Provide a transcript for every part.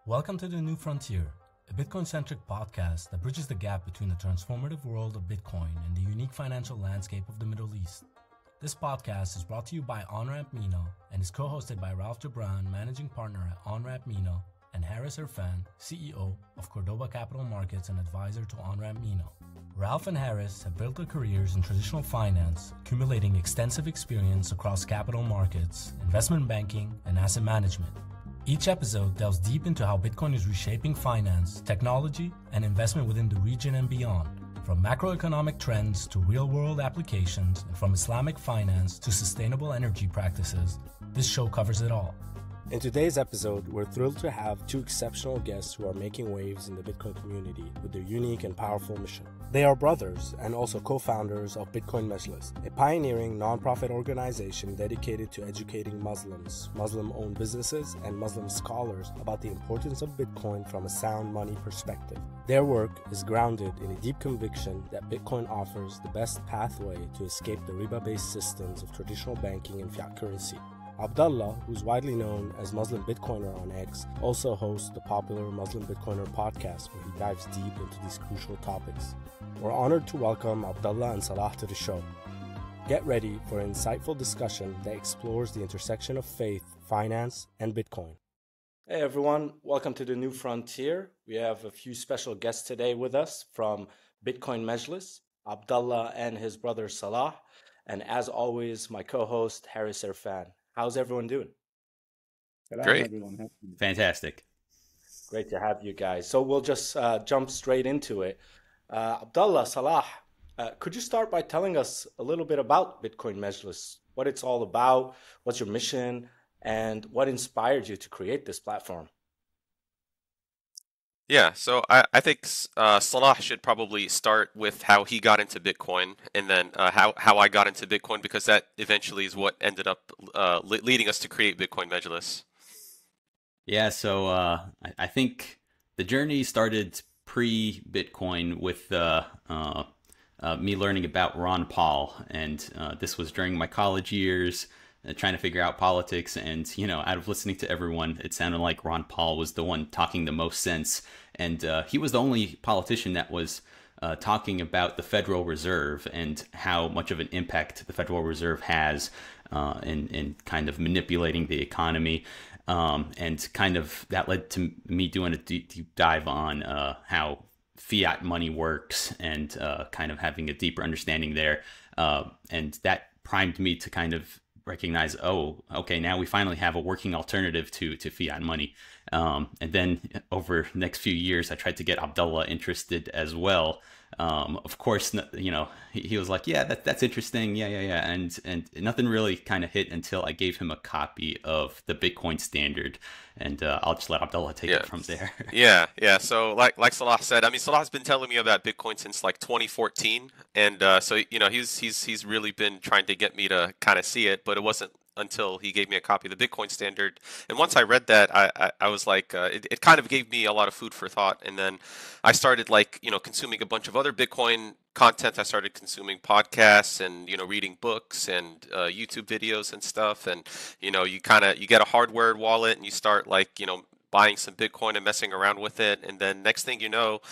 Welcome to The New Frontier, a Bitcoin-centric podcast that bridges the gap between the transformative world of Bitcoin and the unique financial landscape of the Middle East. This podcast is brought to you by Onramp MENA and is co-hosted by Ralph Gibran, Managing Partner at Onramp MENA, and Haris Irfan, CEO of Cordoba Capital Markets and advisor to Onramp MENA. Ralph and Haris have built their careers in traditional finance, accumulating extensive experience across capital markets, investment banking, and asset management. Each episode delves deep into how Bitcoin is reshaping finance, technology, and investment within the region and beyond. From macroeconomic trends to real-world applications, and from Islamic finance to sustainable energy practices, this show covers it all. In today's episode, we're thrilled to have two exceptional guests who are making waves in the Bitcoin community with their unique and powerful mission. They are brothers and also co-founders of Bitcoin Majlis, a pioneering non-profit organization dedicated to educating Muslims, Muslim-owned businesses, and Muslim scholars about the importance of Bitcoin from a sound money perspective. Their work is grounded in a deep conviction that Bitcoin offers the best pathway to escape the Riba-based systems of traditional banking and fiat currency. Abdullah, who's widely known as Muslim Bitcoiner on X, also hosts the popular Muslim Bitcoiner podcast where he dives deep into these crucial topics. We're honored to welcome Abdullah and Salah to the show. Get ready for an insightful discussion that explores the intersection of faith, finance, and Bitcoin. Hey everyone, welcome to the New Frontier. We have a few special guests today with us from Bitcoin Majlis, Abdullah and his brother Salah, and as always, my co-host Haris Irfan. How's everyone doing? Great. Everyone. Fantastic. Great to have you guys. So we'll just jump straight into it. Abdullah, Salah, could you start by telling us a little bit about Bitcoin Majlis, what it's all about, what's your mission, and what inspired you to create this platform? Yeah, so I think Salah should probably start with how he got into Bitcoin, and then how I got into Bitcoin, because that eventually is what ended up leading us to create Bitcoin Majlis. Yeah, so I think the journey started pre-Bitcoin with me learning about Ron Paul, and this was during my college years, trying to figure out politics, and out of listening to everyone, it sounded like Ron Paul was the one talking the most sense, and he was the only politician that was talking about the Federal Reserve and how much of an impact the Federal Reserve has in kind of manipulating the economy, and kind of that led to me doing a deep dive on how fiat money works, and kind of having a deeper understanding there, and that primed me to kind of recognize, oh, okay, now we finally have a working alternative to fiat money. And then over the next few years, I tried to get Abdullah interested as well. Of course, he was like, yeah, that's interesting. Yeah. And nothing really kind of hit until I gave him a copy of the Bitcoin Standard. And I'll just let Abdullah take it from there. Yeah. So like Salah said, I mean, Salah's been telling me about Bitcoin since like 2014. And so, he's really been trying to get me to kind of see it, but it wasn't until he gave me a copy of the Bitcoin Standard. And once I read that, I was like, it kind of gave me a lot of food for thought. And then I started consuming a bunch of other Bitcoin content. I started consuming podcasts and, reading books and YouTube videos and stuff. And, you get a hardware wallet and you start buying some Bitcoin and messing around with it, and then next thing you know,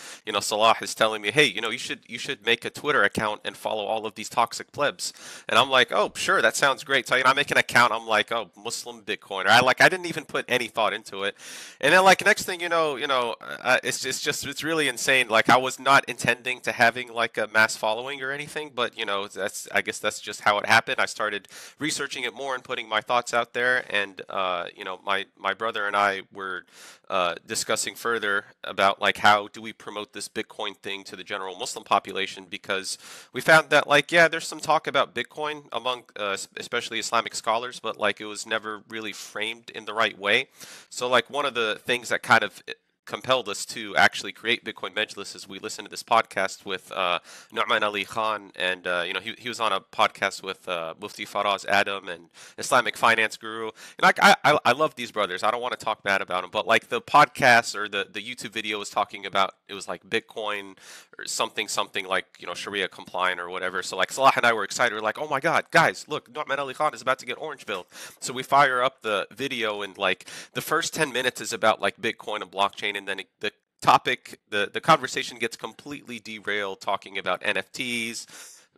Salah is telling me, hey, you should make a Twitter account and follow all of these toxic plebs, and I'm like, oh, sure, that sounds great. So I make an account. I'm like, oh, Muslim Bitcoiner. I didn't even put any thought into it, and then next thing it's really insane. I was not intending to having a mass following or anything, but I guess that's just how it happened. I started researching it more and putting my thoughts out there, and my brother and I were discussing further about how do we promote this Bitcoin thing to the general Muslim population, because we found that there's some talk about Bitcoin among especially Islamic scholars, but it was never really framed in the right way. So one of the things that kind of compelled us to actually create Bitcoin Majlis is we listened to this podcast with Nu'man Ali Khan, and he was on a podcast with Mufti Faraz Adam and Islamic Finance Guru. And I love these brothers. I don't want to talk bad about them, but like the podcast or the YouTube video was talking about, it was like Bitcoin or something like Sharia compliant or whatever. So like Salah and I were excited. We're like, oh my God, guys, look, Nu'man Ali Khan is about to get orange pilled. So we fire up the video, and like the first 10 minutes is about like Bitcoin and blockchain, and then the conversation gets completely derailed talking about NFTs,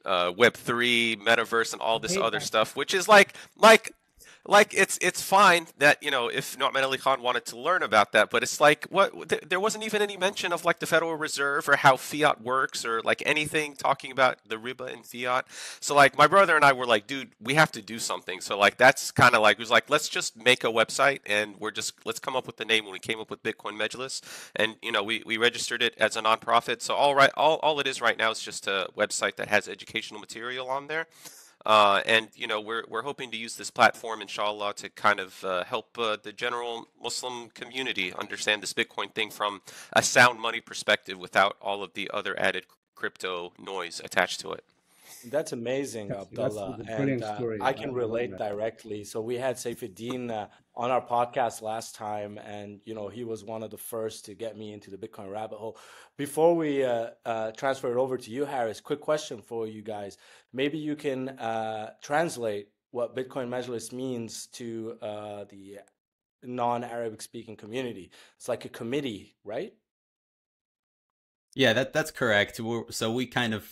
Web3, metaverse, and all this other stuff, which is like it's fine that if Nu'man Ali Khan wanted to learn about that, but it's like there wasn't even any mention of like the Federal Reserve or how fiat works or like anything talking about the riba in fiat. So like my brother and I were like, dude, we have to do something. So like that's kind of like, it was like, let's just make a website, and let's come up with the name. When we came up with Bitcoin Majlis, and we registered it as a nonprofit. So all it is right now is just a website that has educational material on there. And we're hoping to use this platform, inshallah, to kind of help the general Muslim community understand this Bitcoin thing from a sound money perspective without all of the other added crypto noise attached to it. That's amazing, Abdullah. And I can relate directly. So we had Saifuddin on our podcast last time, and he was one of the first to get me into the Bitcoin rabbit hole. Before we transfer it over to you, Harris, quick question for you guys. Maybe you can translate what Bitcoin Majlis means to the non-Arabic speaking community. It's like a committee, right? Yeah, that's correct. So we kind of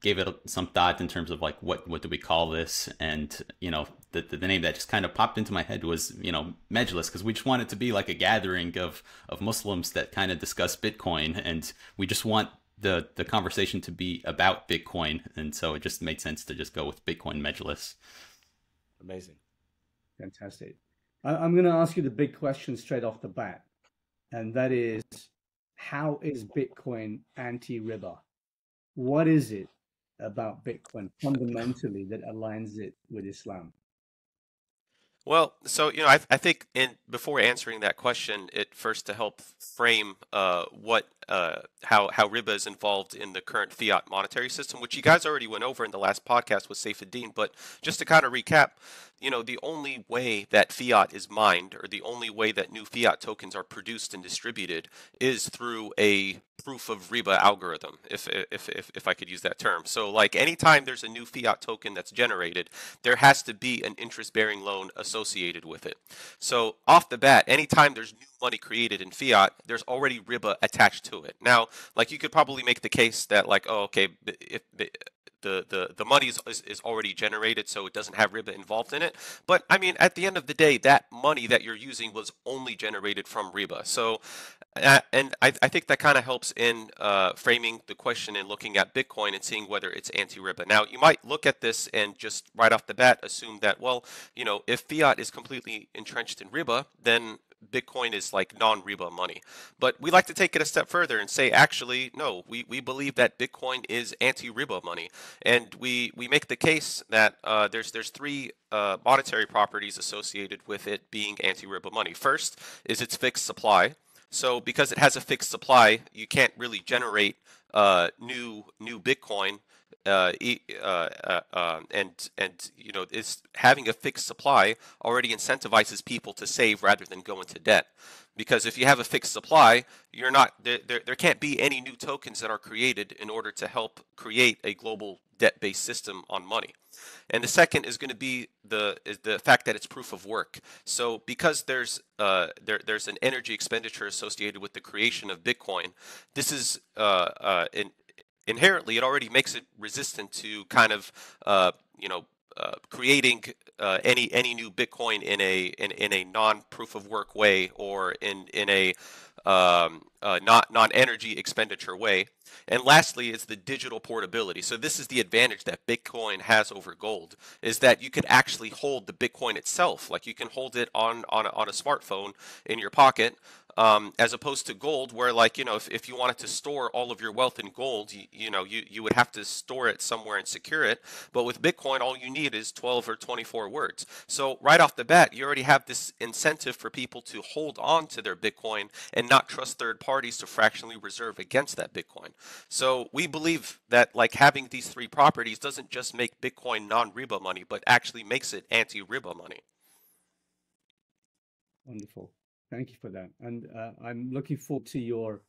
gave it some thought in terms of like what do we call this, and the name that just kind of popped into my head was Majlis, because we just want it to be like a gathering of Muslims that kind of discuss Bitcoin, and we just want the conversation to be about Bitcoin, and so it just made sense to just go with Bitcoin Majlis. Amazing, fantastic. I'm going to ask you the big question straight off the bat, and that is, how is Bitcoin anti-Riba? What is it about Bitcoin fundamentally that aligns it with Islam? Well, so I think before answering that question, it first to help frame how riba is involved in the current fiat monetary system, which you guys already went over in the last podcast with Saifuddin. But just to kind of recap, the only way that fiat is mined, or the only way that new fiat tokens are produced and distributed, is through a proof of riba algorithm, if I could use that term. So like anytime there's a new fiat token that's generated, there has to be an interest-bearing loan associated with it. So off the bat, anytime there's new money created in fiat, there's already riba attached to it. Now, like you could probably make the case that like, oh, okay, if the money is already generated, so it doesn't have riba involved in it. But I mean, at the end of the day, that money that you're using was only generated from riba. So, and I think that kind of helps in framing the question and looking at Bitcoin and seeing whether it's anti-riba. Now, you might look at this and just right off the bat assume that, well, if fiat is completely entrenched in riba, then Bitcoin is like non-riba money. But we like to take it a step further and say, actually, no, we believe that Bitcoin is anti-riba money. And we make the case that there's three monetary properties associated with it being anti-riba money. First is its fixed supply. So because it has a fixed supply, you can't really generate new Bitcoin. It's having a fixed supply already incentivizes people to save rather than go into debt. Because if you have a fixed supply, you're not there can't be any new tokens that are created in order to help create a global debt-based system on money. And the second is going to be the fact that it's proof of work. So because there's an energy expenditure associated with the creation of Bitcoin, this is inherently, it already makes it resistant to kind of creating any new Bitcoin in a non-proof of work way, or in a non-energy expenditure way. And lastly, it's the digital portability. So this is the advantage that Bitcoin has over gold, is that you can actually hold the Bitcoin itself. Like you can hold it on a smartphone in your pocket. as opposed to gold, where like, if you wanted to store all of your wealth in gold, you would have to store it somewhere and secure it. But with Bitcoin, all you need is 12 or 24 words. So right off the bat, you already have this incentive for people to hold on to their Bitcoin and not trust third parties to fractionally reserve against that Bitcoin. So we believe that like having these three properties doesn't just make Bitcoin non-Riba money, but actually makes it anti-Riba money. Wonderful. Thank you for that. And I'm looking forward to your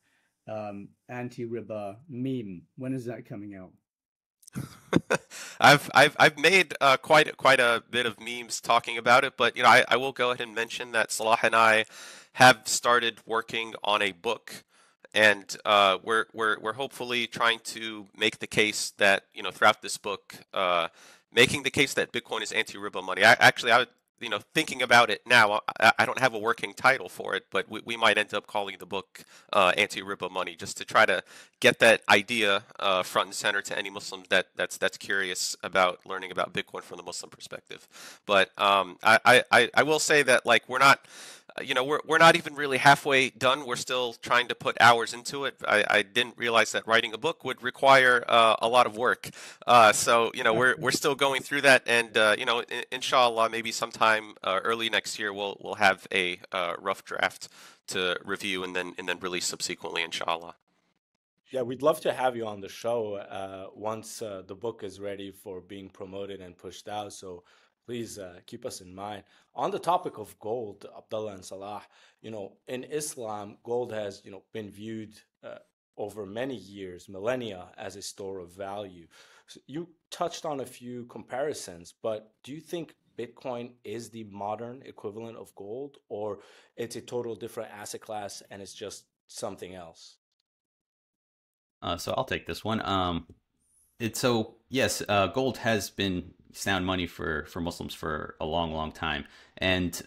anti-Riba meme. When is that coming out? I've made quite a bit of memes talking about it, but I will go ahead and mention that Salah and I have started working on a book, and we're hopefully trying to make the case that throughout this book, making the case that Bitcoin is anti-Riba money. I thinking about it now, I don't have a working title for it, but we might end up calling the book Anti-Riba Money, just to try to get that idea front and center to any Muslim that's curious about learning about Bitcoin from the Muslim perspective. But I will say that like we're not even really halfway done. We're still trying to put hours into it. I didn't realize that writing a book would require a lot of work. So we're still going through that, and inshallah, maybe sometime early next year we'll have a rough draft to review and then release subsequently, inshallah. Yeah, we'd love to have you on the show once the book is ready for being promoted and pushed out. So please keep us in mind. On the topic of gold, Abdullah and Salah, in Islam, gold has, been viewed over many years, millennia, as a store of value. So you touched on a few comparisons, but do you think Bitcoin is the modern equivalent of gold, or it's a total different asset class and it's just something else? So I'll take this one. Yes, gold has been sound money for Muslims for a long time, and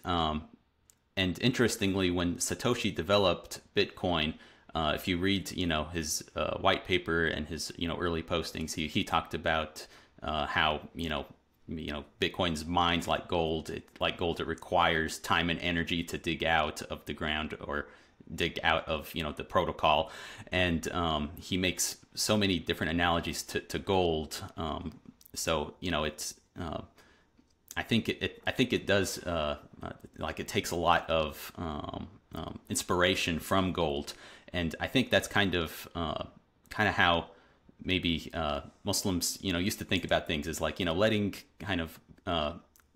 interestingly, when Satoshi developed Bitcoin, if you read his white paper and his early postings, he talked about how Bitcoin's mined like gold. It requires time and energy to dig out of the ground or dig out of the protocol, and he makes so many different analogies to gold. So it's I think it does it takes a lot of inspiration from gold, and I think that's kind of how maybe Muslims used to think about things, is like letting kind of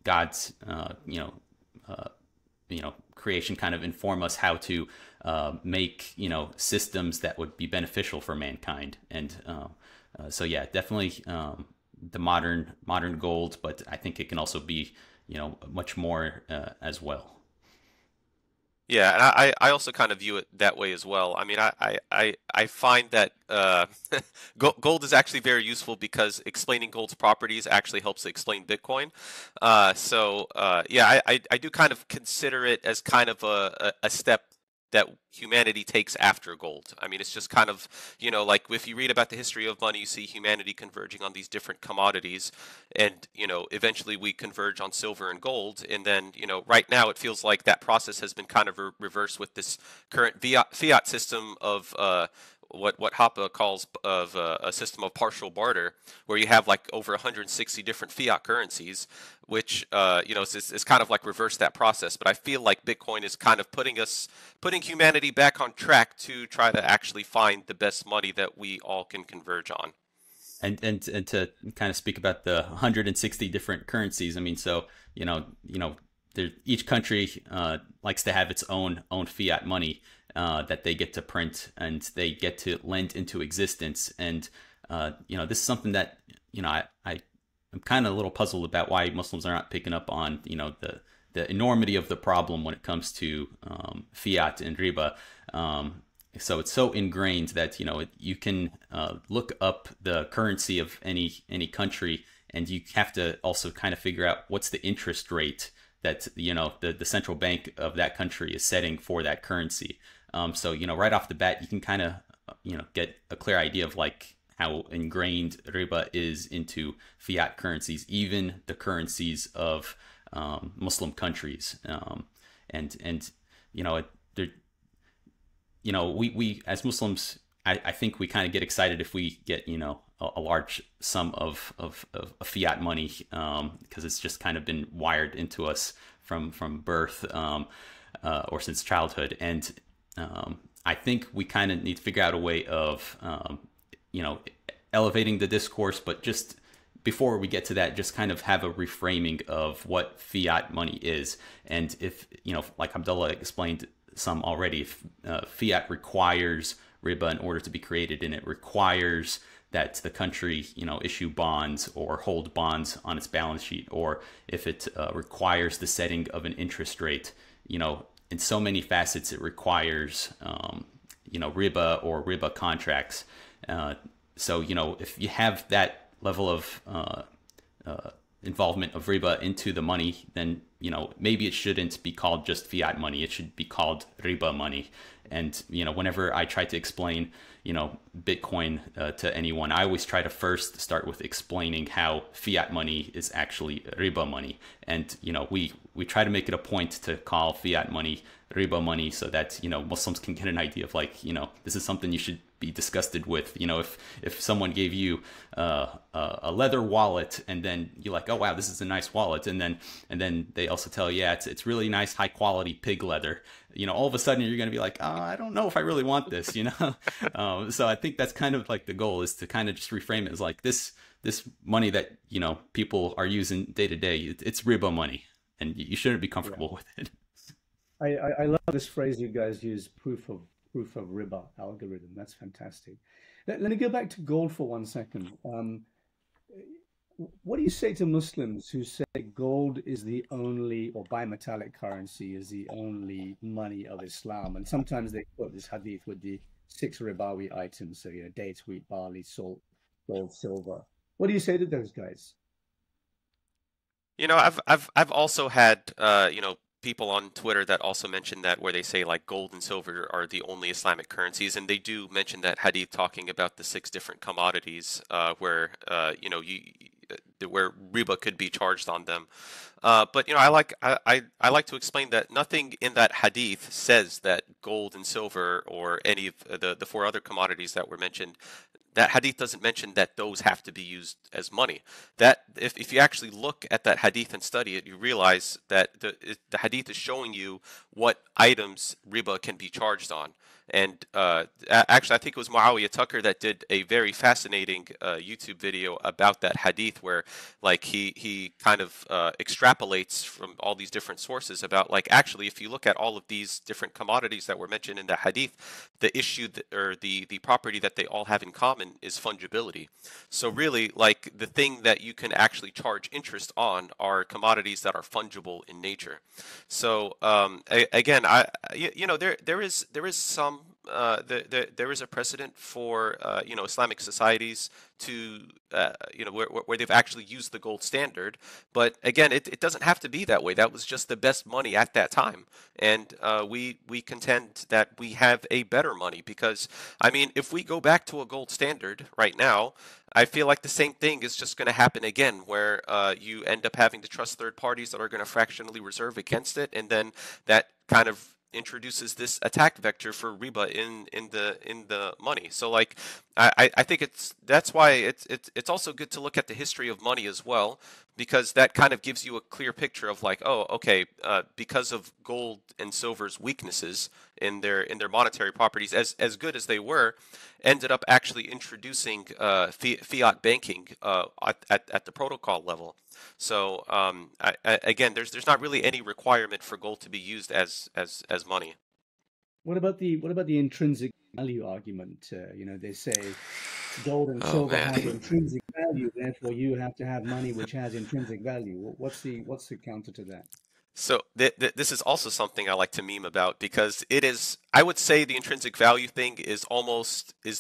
God's creation kind of inform us how to make systems that would be beneficial for mankind. And so yeah, definitely the modern gold, but I think it can also be much more as well. Yeah, and I also kind of view it that way as well. I mean, I find that gold is actually very useful because explaining gold's properties actually helps explain Bitcoin. Yeah, I do kind of consider it as kind of a step that humanity takes after gold. I mean, it's just kind of, like if you read about the history of money, you see humanity converging on these different commodities, and, eventually we converge on silver and gold. And then, right now it feels like that process has been kind of reversed with this current fiat system of what Hoppe calls of a system of partial barter, where you have like over 160 different fiat currencies, which is kind of like reverse that process. But I feel like Bitcoin is kind of putting humanity back on track to try to actually find the best money that we all can converge on. And to kind of speak about the 160 different currencies, I mean, so each country likes to have its own fiat money that they get to print and they get to lend into existence. And this is something that I'm kind of a little puzzled about why Muslims are not picking up on the enormity of the problem when it comes to fiat and riba. So it's so ingrained that you can look up the currency of any country, and you have to also kind of figure out what's the interest rate that the central bank of that country is setting for that currency. So right off the bat, you can kind of get a clear idea of like how ingrained riba is into fiat currencies, even the currencies of Muslim countries. we as Muslims, I think we kind of get excited if we get, a large sum of fiat money, because it's just kind of been wired into us from birth, or since childhood. And I think we kind of need to figure out a way of, elevating the discourse, but just before we get to that, just kind of have a reframing of what fiat money is. And if, like Abdullah explained some already, if fiat requires riba in order to be created, and it requires that the country, issue bonds or hold bonds on its balance sheet, or if it requires the setting of an interest rate, in so many facets, it requires, riba or riba contracts. So, if you have that level of involvement of riba into the money, then, maybe it shouldn't be called just fiat money. It should be called riba money. And, whenever I try to explain, Bitcoin to anyone, I always try to first start with explaining how fiat money is actually riba money. And, we try to make it a point to call fiat money riba money, so that, Muslims can get an idea of, like, this is something you should be disgusted with. If someone gave you a leather wallet, and then you're like, oh wow, this is a nice wallet, and then they also tell you, yeah, it's really nice, high quality pig leather, all of a sudden you're going to be like, oh, I don't know if I really want this. So I think that's kind of like the goal, is to kind of just reframe it as like this money that people are using day to day, it's riba money, and you shouldn't be comfortable with it. I love this phrase you guys use, proof of riba algorithm. That's fantastic. Let me go back to gold for 1 second. What do you say to Muslims who say gold is the only, or bimetallic currency is the only money of Islam? And sometimes they quote this hadith with the 6 ribawi items, so dates, wheat, barley, salt, gold, silver. What do you say to those guys? I've also had people on Twitter that also mention that, where they say like gold and silver are the only Islamic currencies, and they do mention that hadith talking about the 6 different commodities where where riba could be charged on them. But I like to explain that nothing in that hadith says that gold and silver, or any of the 4 other commodities that were mentioned, that hadith doesn't mention that those have to be used as money. That if you actually look at that hadith and study it, you realize that the hadith is showing you what items riba can be charged on. And actually, I think it was Muawiyah Tucker that did a very fascinating YouTube video about that hadith, where like he kind of extrapolates from all these different sources about, like, actually, if you look at all of these different commodities that were mentioned in the hadith, the issue or the property that they all have in common is fungibility. So really, like, the thing that you can actually charge interest on are commodities that are fungible in nature. So again, there is some there is a precedent for Islamic societies to where they've actually used the gold standard, but again, it doesn't have to be that way. That was just the best money at that time, and we contend that we have a better money, because I mean, if we go back to a gold standard right now, I feel like the same thing is just going to happen again, where you end up having to trust third parties that are going to fractionally reserve against it, and then that kind of introduces this attack vector for riba in the money. So like I think that's why it's also good to look at the history of money as well, because that kind of gives you a clear picture of like, oh, okay, because of gold and silver's weaknesses in their monetary properties, as good as they were, ended up actually introducing fiat banking at the protocol level. So again, there's not really any requirement for gold to be used as money. What about the intrinsic value argument? They say gold and silver have intrinsic value, therefore you have to have money which has intrinsic value. What's the counter to that? So this is also something I like to meme about, because it is, I would say the intrinsic value thing is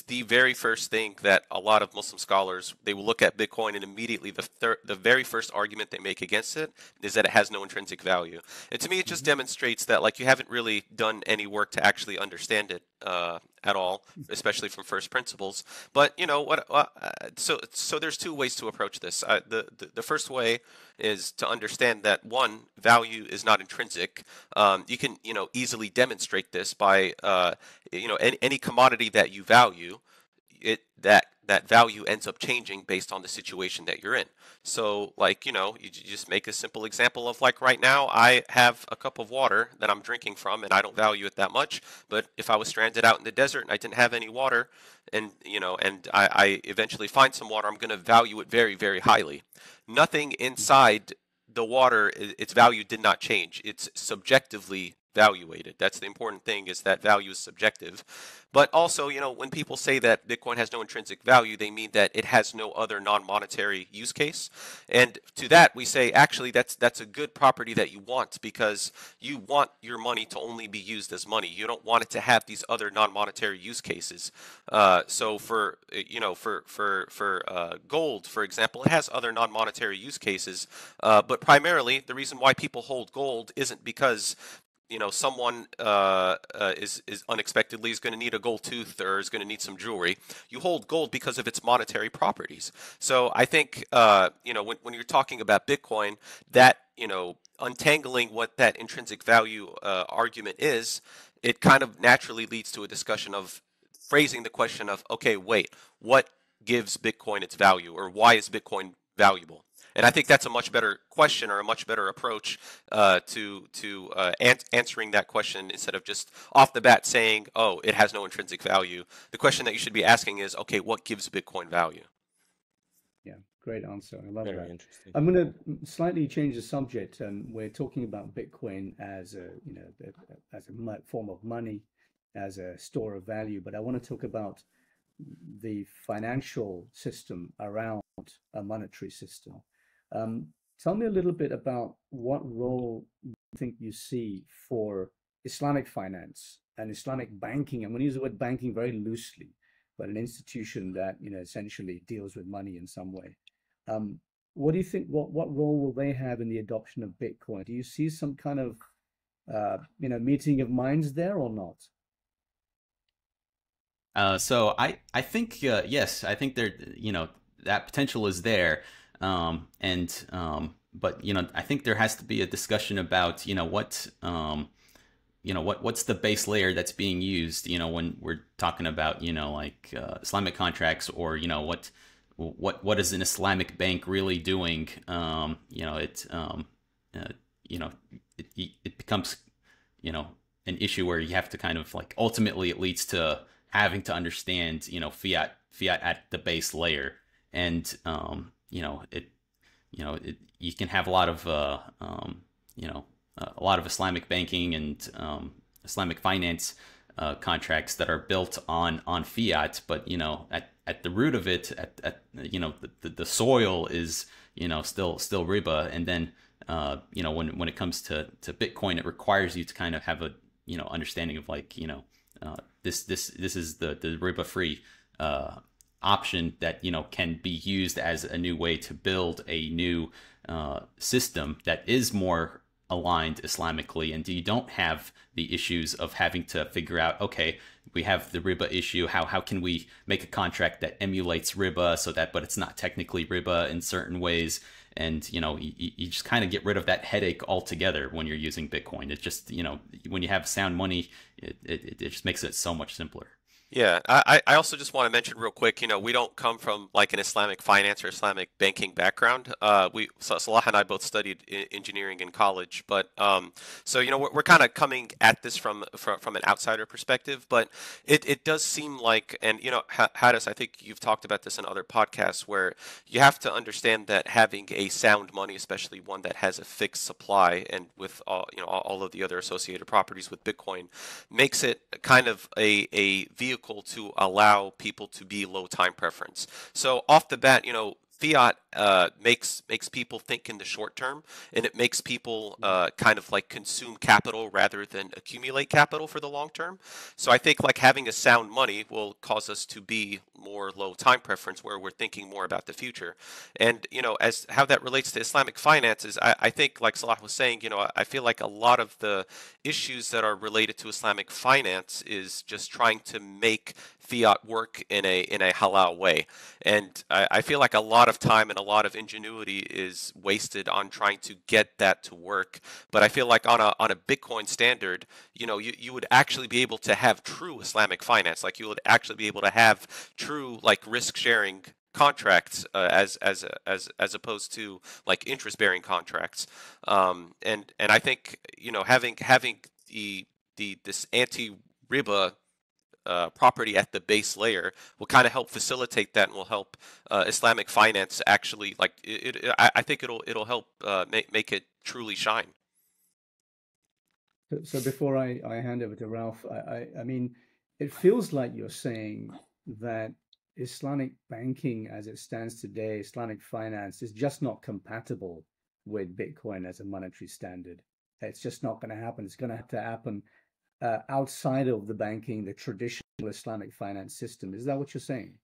the very first thing that a lot of Muslim scholars, they will look at Bitcoin, and immediately the very first argument they make against it is that it has no intrinsic value. And to me, it just demonstrates that, like, you haven't really done any work to actually understand it at all, especially from first principles. But so there's 2 ways to approach this. The first way is to understand that, one, value is not intrinsic. You can easily demonstrate this by why any commodity that you value, that value ends up changing based on the situation that you're in. So like, you just make a simple example of like right now, I have a cup of water that I'm drinking from and I don't value it that much. But if I was stranded out in the desert and I didn't have any water and, I eventually find some water, I'm going to value it very, very highly. Nothing inside the water, its value did not change. It's subjectively valuated. That's the important thing, is that value is subjective. But also, when people say that Bitcoin has no intrinsic value, they mean that it has no other non-monetary use case. And to that, we say, actually, that's a good property that you want, because you want your money to only be used as money. You don't want it to have these other non-monetary use cases. So for gold, for example, it has other non-monetary use cases. But primarily, the reason why people hold gold isn't because someone is unexpectedly is going to need a gold tooth or is going to need some jewelry. You hold gold because of its monetary properties. So I think when you're talking about Bitcoin, that untangling what that intrinsic value argument is, it kind of naturally leads to a discussion of phrasing the question of, okay, wait, what gives Bitcoin its value, or why is Bitcoin valuable? And I think that's a much better question, or a much better approach to answering that question, instead of just off the bat saying, oh, it has no intrinsic value. The question that you should be asking is, okay, what gives Bitcoin value? Yeah, great answer. I love Very that. interesting. I'm going to slightly change the subject, and we're talking about Bitcoin as a form of money, as a store of value. But I want to talk about the financial system around a monetary system. Tell me a little bit about what role you think you see for Islamic finance and Islamic banking. I'm going to use the word banking very loosely, but an institution that essentially deals with money in some way. What do you think? What role will they have in the adoption of Bitcoin? Do you see some kind of meeting of minds there or not? So I think yes, I think there that potential is there, but I think there has to be a discussion about what's the base layer that's being used when we're talking about like Islamic contracts, or what is an Islamic bank really doing? It becomes an issue where you have to kind of like, ultimately it leads to having to understand fiat at the base layer. And you can have a lot of Islamic banking and Islamic finance contracts that are built on fiat, but at the root of it, the soil is still riba. And then when it comes to Bitcoin, it requires you to kind of have a understanding of like this is the riba free option that can be used as a new way to build a new system that is more aligned Islamically, and you don't have the issues of having to figure out, okay, we have the riba issue, how can we make a contract that emulates riba but it's not technically riba in certain ways. And you just kind of get rid of that headache altogether when you're using Bitcoin. It just when you have sound money, it just makes it so much simpler. Yeah, I also just want to mention real quick, we don't come from like an Islamic finance or Islamic banking background. Salah and I both studied engineering in college, but so we're kind of coming at this from an outsider perspective. But it does seem like, and Hadas, I think you've talked about this in other podcasts, where you have to understand that having a sound money, especially one that has a fixed supply, and with all of the other associated properties with Bitcoin, makes it kind of a vehicle to allow people to be low time preference. So off the bat, fiat makes people think in the short term, and it makes people kind of like consume capital rather than accumulate capital for the long term. So I think like having a sound money will cause us to be more low time preference, where we're thinking more about the future. And as how that relates to Islamic finances, I think like Salah was saying, I feel like a lot of the issues that are related to Islamic finance is just trying to make fiat work in a halal way. And I feel like a lot lot of time and a lot of ingenuity is wasted on trying to get that to work. But I feel like on a Bitcoin standard, you would actually be able to have true Islamic finance. Like you would actually be able to have true like risk sharing contracts as opposed to like interest bearing contracts. And I think having this anti-Riba property at the base layer will kind of help facilitate that and will help Islamic finance actually like I think it'll help make it truly shine. So before I hand over to Ralph, I mean, it feels like you're saying that Islamic banking as it stands today, Islamic finance, is just not compatible with Bitcoin as a monetary standard. It's just not going to happen. It's going to have to happen outside of the banking, the traditional Islamic finance system. Is that what you're saying?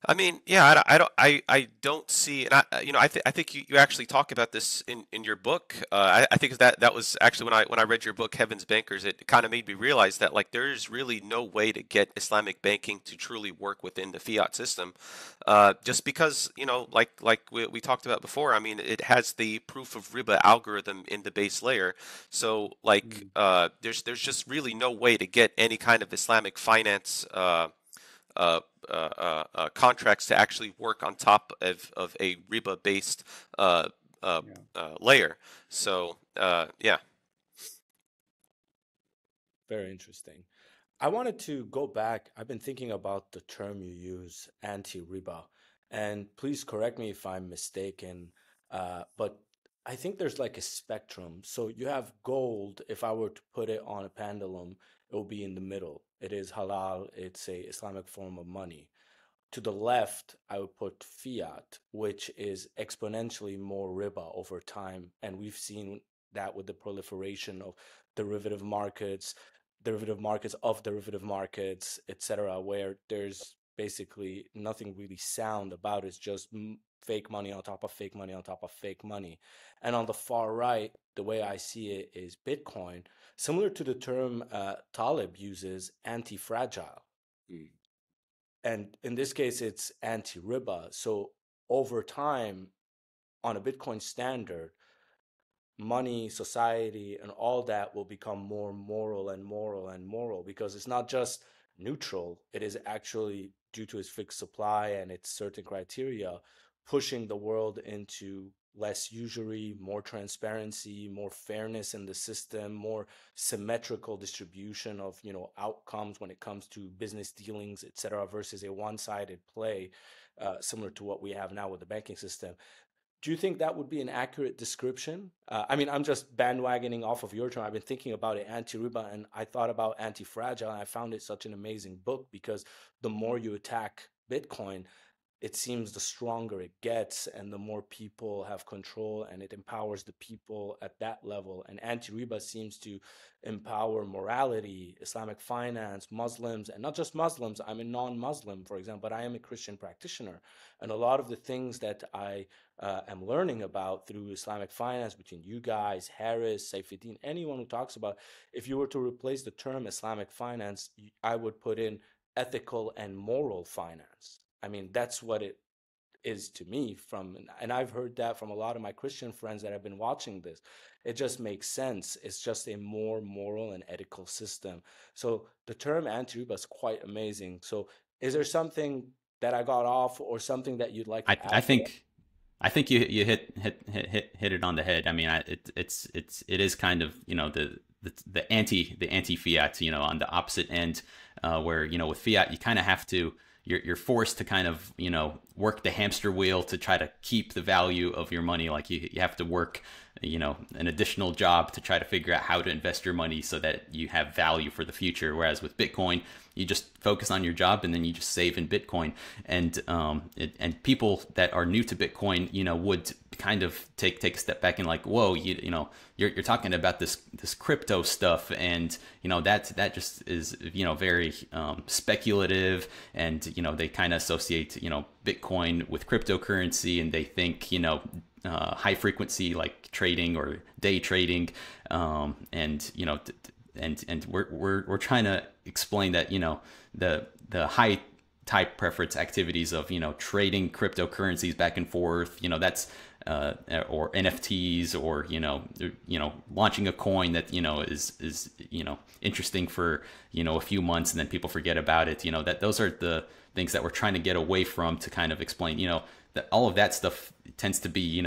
I mean, yeah, I don't see, and I think you actually talk about this in your book. I think that was actually when I read your book, Heaven's Bankers, it kind of made me realize that like there's really no way to get Islamic banking to truly work within the fiat system, just because like we talked about before. I mean, it has the proof of riba algorithm in the base layer, so like there's just really no way to get any kind of Islamic finance contracts to actually work on top of a riba-based layer. So yeah. Very interesting. I wanted to go back. I've been thinking about the term you use, anti-Riba, and please correct me if I'm mistaken, but I think there's like a spectrum. So you have gold. If I were to put it on a pendulum, it will be in the middle. It is halal. It's a Islamic form of money. To the left, I would put fiat, which is exponentially more riba over time. And we've seen that with the proliferation of derivative markets of derivative markets, etc., where there's basically nothing really sound about it. It's just fake money on top of fake money on top of fake money. And on the far right, the way I see it is Bitcoin, similar to the term Taleb uses, anti-fragile. And in this case, it's anti-Riba. So over time, on a Bitcoin standard, money, society, and all that will become more moral and moral and moral, because it's not just neutral. It is actually, due to its fixed supply and its certain criteria, pushing the world into less usury, more transparency, more fairness in the system, more symmetrical distribution of outcomes when it comes to business dealings, etc., versus a one-sided play, similar to what we have now with the banking system. Do you think that would be an accurate description? I mean, I'm just bandwagoning off of your term. I've been thinking about it, anti-Riba, and I thought about anti-fragile, and I found it such an amazing book, because the more you attack Bitcoin, it seems the stronger it gets, and the more people have control, and it empowers the people at that level. And anti-Riba seems to empower morality, Islamic finance, Muslims, and not just Muslims. I'm a non-Muslim, for example, but I am a Christian practitioner. And a lot of the things that I am learning about through Islamic finance, between you guys, Harris, Saifuddin, anyone who talks about, if you were to replace the term Islamic finance, I would put in ethical and moral finance. I mean, that's what it is to me and I've heard that from a lot of my Christian friends that have been watching this. It just makes sense. It's just a more moral and ethical system. So the term anti-Riba is quite amazing. So is there something that I got off, or something that you'd like to add? I think you hit it on the head. I mean, it is kind of the anti-fiat, on the opposite end, where with fiat you kind of have to. You're forced to kind of work the hamster wheel to try to keep the value of your money. Like you have to work an additional job to try to figure out how to invest your money so that you have value for the future. Whereas with Bitcoin, you just focus on your job and then you just save in Bitcoin. And people that are new to Bitcoin, would kind of take a step back and like, whoa, you're talking about this crypto stuff, and that just is very speculative, and they kind of associate Bitcoin with cryptocurrency, and they think high frequency like trading or day trading, and we're trying to explain that the high type preference activities of, trading cryptocurrencies back and forth, that's or NFTs, or launching a coin that is interesting for a few months and then people forget about it. That those are the things that we're trying to get away from, to kind of explain that all of that stuff tends to be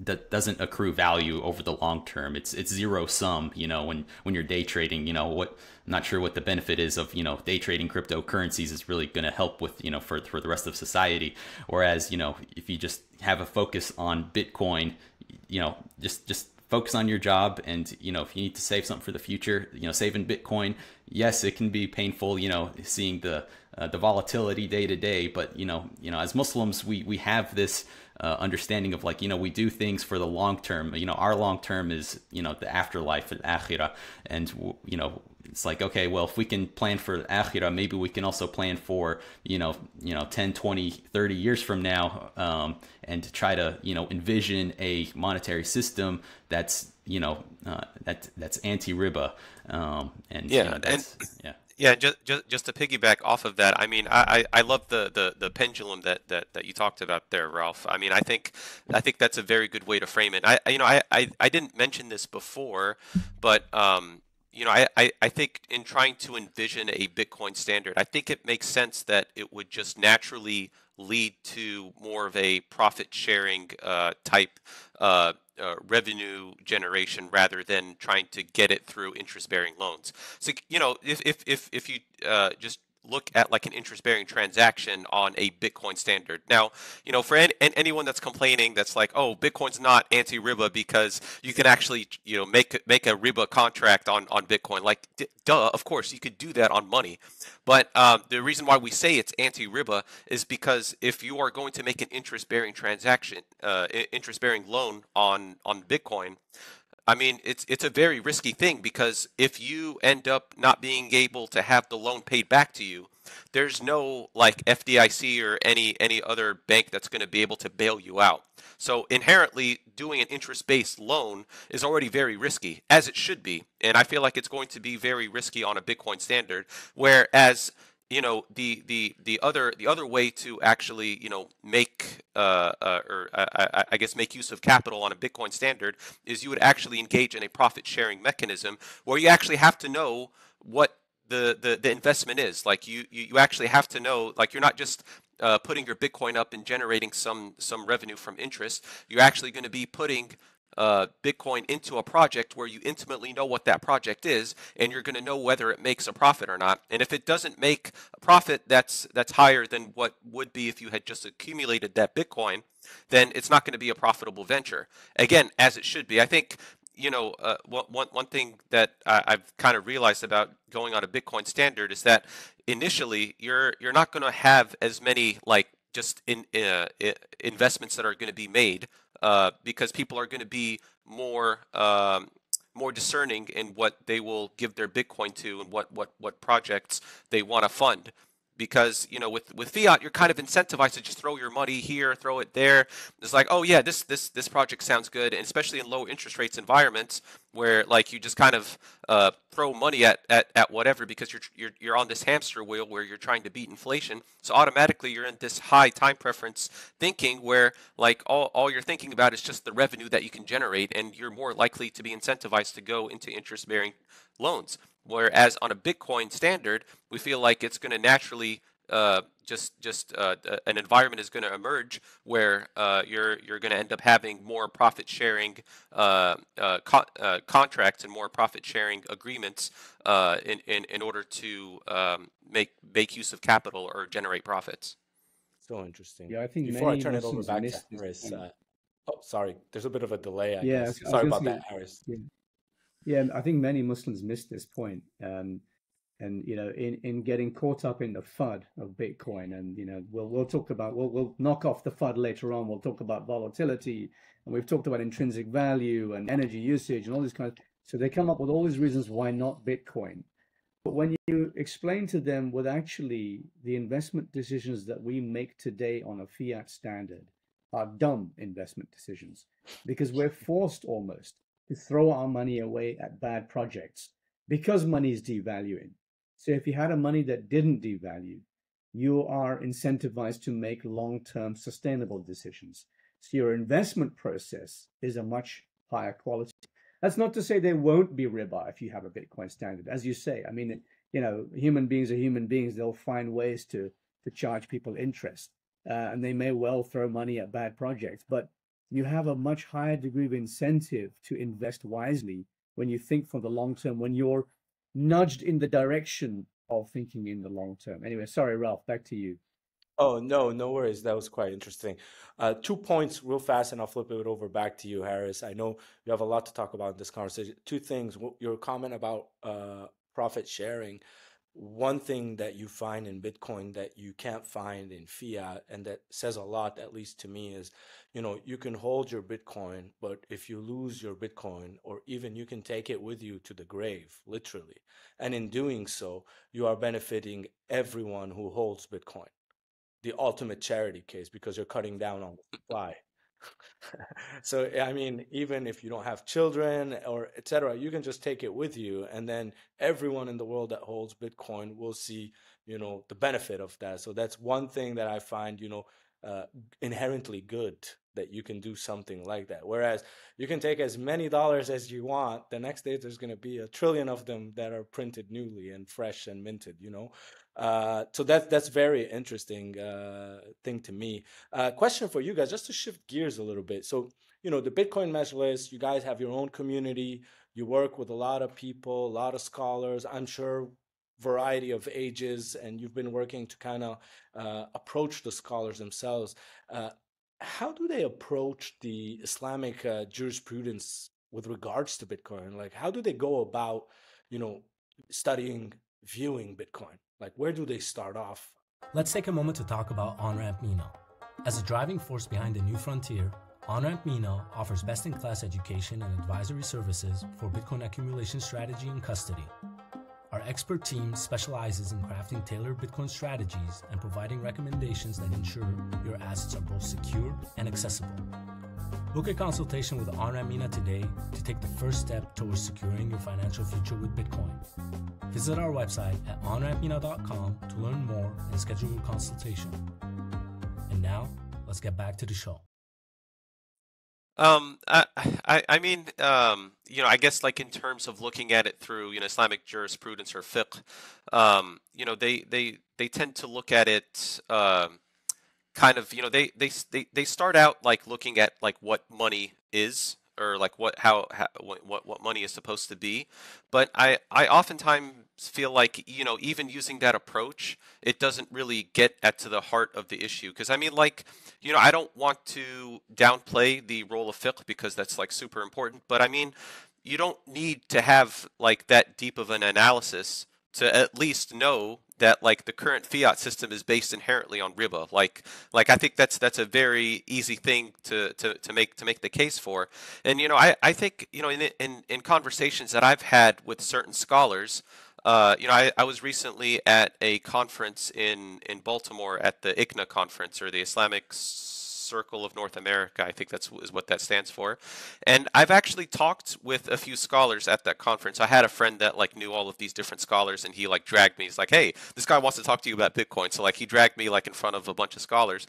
that doesn't accrue value over the long term. It's zero sum, when you're day trading. I'm not sure what the benefit is of, day trading cryptocurrencies is really going to help with, for the rest of society. Whereas, if you just have a focus on Bitcoin, just focus on your job. And, if you need to save something for the future, save in Bitcoin. Yes, it can be painful, seeing the volatility day to day, but, as Muslims, we have this understanding of, like, we do things for the long term. Our long term is, the afterlife, al-akhirah. And, it's like, okay, well, if we can plan for akhirah, maybe we can also plan for, 10, 20, 30 years from now, and try to, envision a monetary system that's, that's anti-Riba. And yeah, Yeah, just to piggyback off of that, I mean, I love the pendulum that you talked about there, Ralph. I mean, I think that's a very good way to frame it. I didn't mention this before, but I think in trying to envision a Bitcoin standard, I think it makes sense that it would just naturally lead to more of a profit sharing type revenue generation, rather than trying to get it through interest-bearing loans. So, if you just look at like an interest-bearing transaction on a Bitcoin standard. Now, for anyone that's complaining, that's like, oh, Bitcoin's not anti-Riba because you can actually, make a Riba contract on Bitcoin. Like, duh, of course, you could do that on money. But the reason why we say it's anti-Riba is because if you are going to make an interest-bearing transaction, interest-bearing loan on Bitcoin, I mean, it's a very risky thing, because if you end up not being able to have the loan paid back to you, there's no like FDIC or any other bank that's going to be able to bail you out. So inherently, doing an interest-based loan is already very risky, as it should be. And I feel like it's going to be very risky on a Bitcoin standard, whereas the other way to actually make I guess make use of capital on a Bitcoin standard is you would actually engage in a profit sharing mechanism, where you actually have to know what the investment is. Like you actually have to know, like, you're not just putting your Bitcoin up and generating some revenue from interest. You're actually going to be putting Bitcoin into a project where you intimately know what that project is, and you're going to know whether it makes a profit or not. And if it doesn't make a profit that's higher than what would be if you had just accumulated that Bitcoin, then it's not going to be a profitable venture. Again, as it should be. I think one thing that I've kind of realized about going on a Bitcoin standard is that initially you're not going to have as many like just investments that are going to be made, because people are going to be more discerning in what they will give their Bitcoin to, and what projects they want to fund. Because with fiat, you're kind of incentivized to just throw your money here, throw it there. It's like, oh yeah, this project sounds good, and especially in low interest rates environments where like you just kind of throw money at whatever, because you're on this hamster wheel where you're trying to beat inflation. So automatically you're in this high time preference thinking where like all you're thinking about is just the revenue that you can generate, and you're more likely to be incentivized to go into interest-bearing loans. Whereas on a Bitcoin standard, we feel like it's going to naturally an environment is going to emerge where you're going to end up having more profit sharing contracts and more profit sharing agreements in order to make use of capital or generate profits. So interesting. Yeah, I think before I many turn it over Muslims back miss to this Harris. point. Oh, sorry. There's a bit of a delay, I Yeah, guess. I was Sorry gonna about say- that, Harris. Yeah, I think many Muslims miss this point. And in getting caught up in the FUD of Bitcoin, and we'll talk about we'll knock off the FUD later on. We'll talk about volatility, and we've talked about intrinsic value and energy usage and all these kinds. So they come up with all these reasons why not Bitcoin. But when you explain to them what actually the investment decisions that we make today on a fiat standard are dumb investment decisions, because we're forced almost to throw our money away at bad projects because money is devaluing. So if you had a money that didn't devalue, you are incentivized to make long-term sustainable decisions. So your investment process is a much higher quality. That's not to say there won't be riba if you have a Bitcoin standard. As you say, I mean, human beings are human beings. They'll find ways to charge people interest, and they may well throw money at bad projects. But you have a much higher degree of incentive to invest wisely when you think for the long term, when you're nudged in the direction of thinking in the long term. Anyway, sorry, Ralph, back to you. Oh, no, no worries. That was quite interesting. 2 points real fast, and I'll flip it over back to you, Harris. I know you have a lot to talk about in this conversation. Two things. Your comment about profit sharing. One thing that you find in Bitcoin that you can't find in fiat, and that says a lot, at least to me, is, you can hold your Bitcoin, but if you lose your Bitcoin, or even you can take it with you to the grave, literally. And in doing so, you are benefiting everyone who holds Bitcoin, the ultimate charity case, because you're cutting down on the supply. So, I mean, even if you don't have children or etc., you can just take it with you, and then everyone in the world that holds Bitcoin will see, the benefit of that. So that's one thing that I find, inherently good, that you can do something like that. Whereas you can take as many dollars as you want. The next day, there's going to be 1 trillion of them that are printed newly and fresh and minted, So that's very interesting thing to me. Question for you guys, just to shift gears a little bit. So, the Bitcoin Majlis, you guys have your own community. You work with a lot of people, a lot of scholars, I'm sure variety of ages, and you've been working to kind of approach the scholars themselves. How do they approach the Islamic jurisprudence with regards to Bitcoin? Like, how do they go about, studying, viewing Bitcoin? Like, where do they start off? Let's take a moment to talk about Onramp MENA. As a driving force behind the new frontier, Onramp MENA offers best-in-class education and advisory services for Bitcoin accumulation strategy and custody. Our expert team specializes in crafting tailored Bitcoin strategies and providing recommendations that ensure your assets are both secure and accessible. Book a consultation with Onramp MENA today to take the first step towards securing your financial future with Bitcoin. Visit our website at onrampmena.com to learn more and schedule your consultation. And now, let's get back to the show. I mean, I guess like in terms of looking at it through, Islamic jurisprudence or fiqh, they tend to look at it, kind of, they start out like looking at like what money is, or like what money is supposed to be. But I oftentimes feel like, even using that approach, it doesn't really get to the heart of the issue. Because I mean, like, I don't want to downplay the role of fiqh, because that's like super important. But I mean, you don't need to have like that deep of an analysis to at least know that like the current fiat system is based inherently on riba. Like I think that's a very easy thing to make the case for. And I think in conversations that I've had with certain scholars, I was recently at a conference in Baltimore, at the ICNA conference, or the Islamic Circle of North America. I think is what that stands for. And I've actually talked with a few scholars at that conference. I had a friend that like knew all of these different scholars, and he like dragged me. He's like, "Hey, this guy wants to talk to you about Bitcoin." So like he dragged me like in front of a bunch of scholars.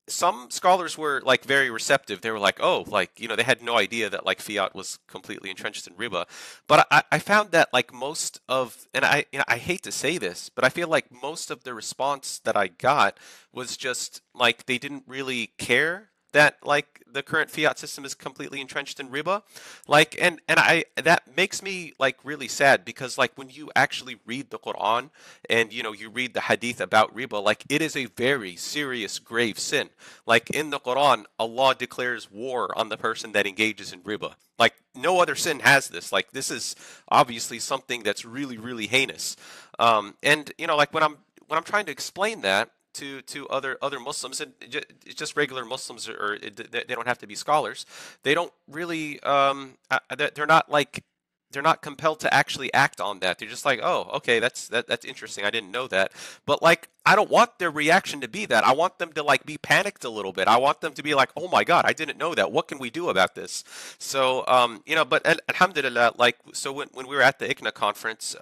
Some scholars were like very receptive. They were like, "Oh, like, they had no idea that like fiat was completely entrenched in riba." But I found that like most of, and I hate to say this, but I feel like most of the response that I got was just like they didn't really care that like the current fiat system is completely entrenched in riba. Like, and that makes me like really sad, because like when you actually read the Quran and you read the hadith about riba, like it is a very serious, grave sin. Like in the Quran, Allah declares war on the person that engages in riba. Like no other sin has this. Like this is obviously something that's really, really heinous. And like when I'm trying to explain that to other Muslims, and just regular Muslims, or they don't have to be scholars, they don't really they're not like they're not compelled to actually act on that. They're just like, oh, okay, that's interesting. I didn't know that. But like, I don't want their reaction to be that. I want them to like be panicked a little bit. I want them to be like, oh my God, I didn't know that. What can we do about this? So, but alhamdulillah, like, so when we were at the ICNA conference,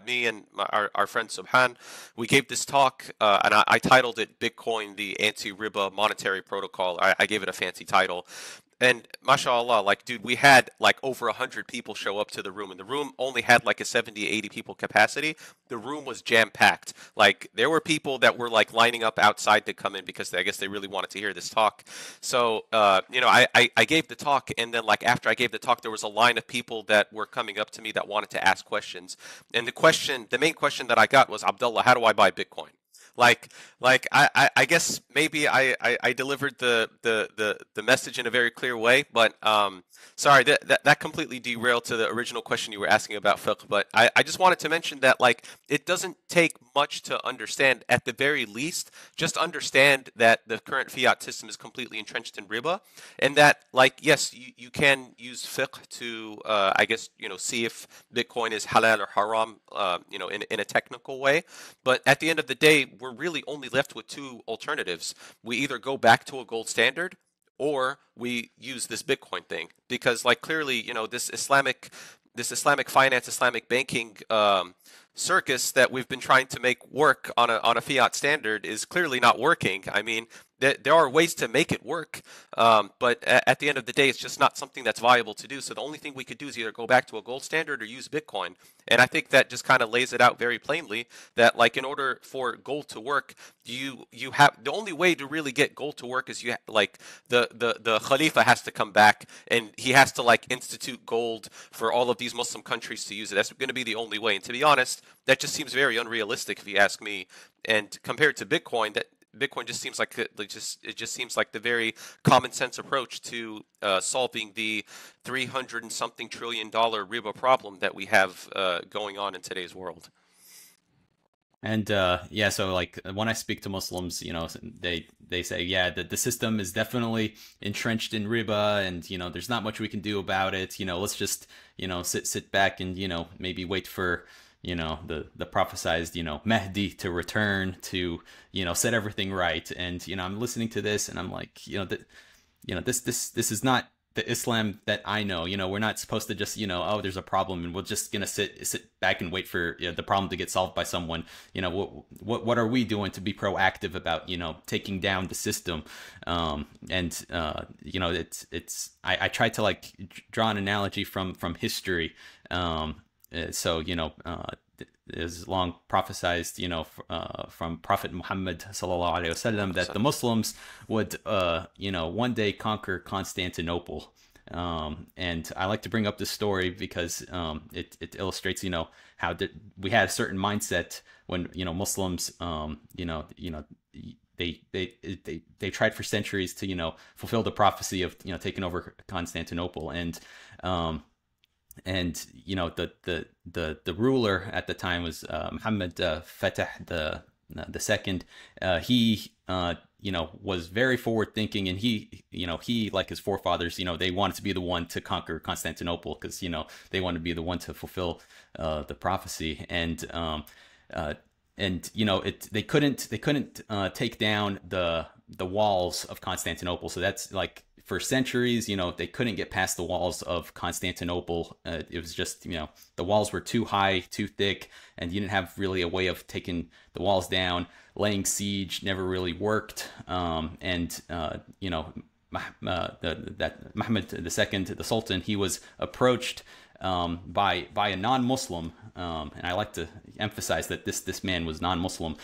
me and our friend Subhan, we gave this talk, and I titled it Bitcoin, the Anti-Riba Monetary Protocol. I gave it a fancy title. And mashallah, like, dude, we had like over 100 people show up to the room, and the room only had like a 70, 80 people capacity. The room was jam-packed. Like, there were people that were like lining up outside to come in because I guess they really wanted to hear this talk. So, I gave the talk, and then like after I gave the talk, there was a line of people that were coming up to me that wanted to ask questions. And the main question that I got was, Abdullah, how do I buy Bitcoin? I guess maybe I delivered the message in a very clear way, but sorry, that completely derailed to the original question you were asking about fiqh. But I just wanted to mention that like it doesn't take much to understand. At the very least, just understand that the current fiat system is completely entrenched in riba, and that like yes, you can use fiqh to I guess see if Bitcoin is halal or haram in a technical way. But at the end of the day, we're really only left with two alternatives. We either go back to a gold standard, or we use this Bitcoin thing, because like clearly this Islamic finance, Islamic banking circus that we've been trying to make work on a fiat standard is clearly not working. I mean, there are ways to make it work, but at the end of the day, it's just not something that's viable to do. So the only thing we could do is either go back to a gold standard or use Bitcoin. And I think that just kind of lays it out very plainly that like in order for gold to work, you have the only way to really get gold to work is the Khalifa has to come back and he has to like institute gold for all of these Muslim countries to use it. That's going to be the only way. And to be honest, that just seems very unrealistic if you ask me. And compared to Bitcoin, Bitcoin just seems like it just seems like the very common sense approach to solving the $300 and something trillion riba problem that we have going on in today's world. And so like when I speak to Muslims, they say, yeah, the system is definitely entrenched in riba, and there's not much we can do about it. Let's just sit back and maybe wait for the prophesized Mahdi to return to set everything right. And I'm listening to this and I'm like, this is not the Islam that I know. We're not supposed to just oh, there's a problem and we're just gonna sit back and wait for the problem to get solved by someone. What are we doing to be proactive about taking down the system? It's I try to like draw an analogy from history. Is long prophesized, from Prophet Muhammad sallallahu alaihi wasallam that the Muslims would, one day conquer Constantinople. And I like to bring up this story because it illustrates, how we had a certain mindset when Muslims, they tried for centuries to fulfill the prophecy of taking over Constantinople, and the ruler at the time was Muhammad Fatah the second. He was very forward thinking, and he like his forefathers, they wanted to be the one to conquer Constantinople because they wanted to be the one to fulfill the prophecy, and they couldn't take down the walls of Constantinople. So that's like, for centuries, they couldn't get past the walls of Constantinople. It was just, the walls were too high, too thick, and you didn't have really a way of taking the walls down. Laying siege never really worked. Muhammad II, the Sultan, he was approached by a non-Muslim, and I like to emphasize that this man was non-Muslim.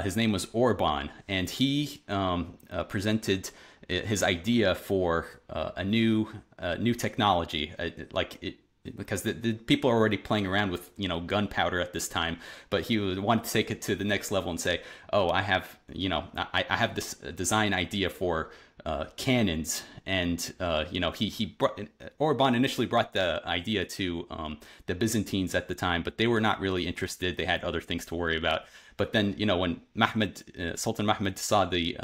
His name was Orban, and he presented his idea for a new technology, because the people are already playing around with gunpowder at this time, but he would want to take it to the next level and say, oh, I have I have this design idea for cannons. And Orban initially brought the idea to the Byzantines at the time, but they were not really interested. They had other things to worry about. But then when Sultan Mahmud saw the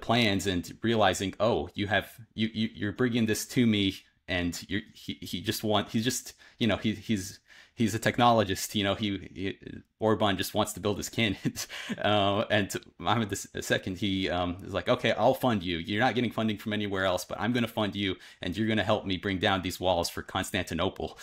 plans and realizing, oh, you're bringing this to me and he just he's just, you know, he's a technologist, you know, Orban just wants to build his cannons. And Mohammed II, he is like, okay, I'll fund you. You're not getting funding from anywhere else, but I'm going to fund you, and you're going to help me bring down these walls for Constantinople.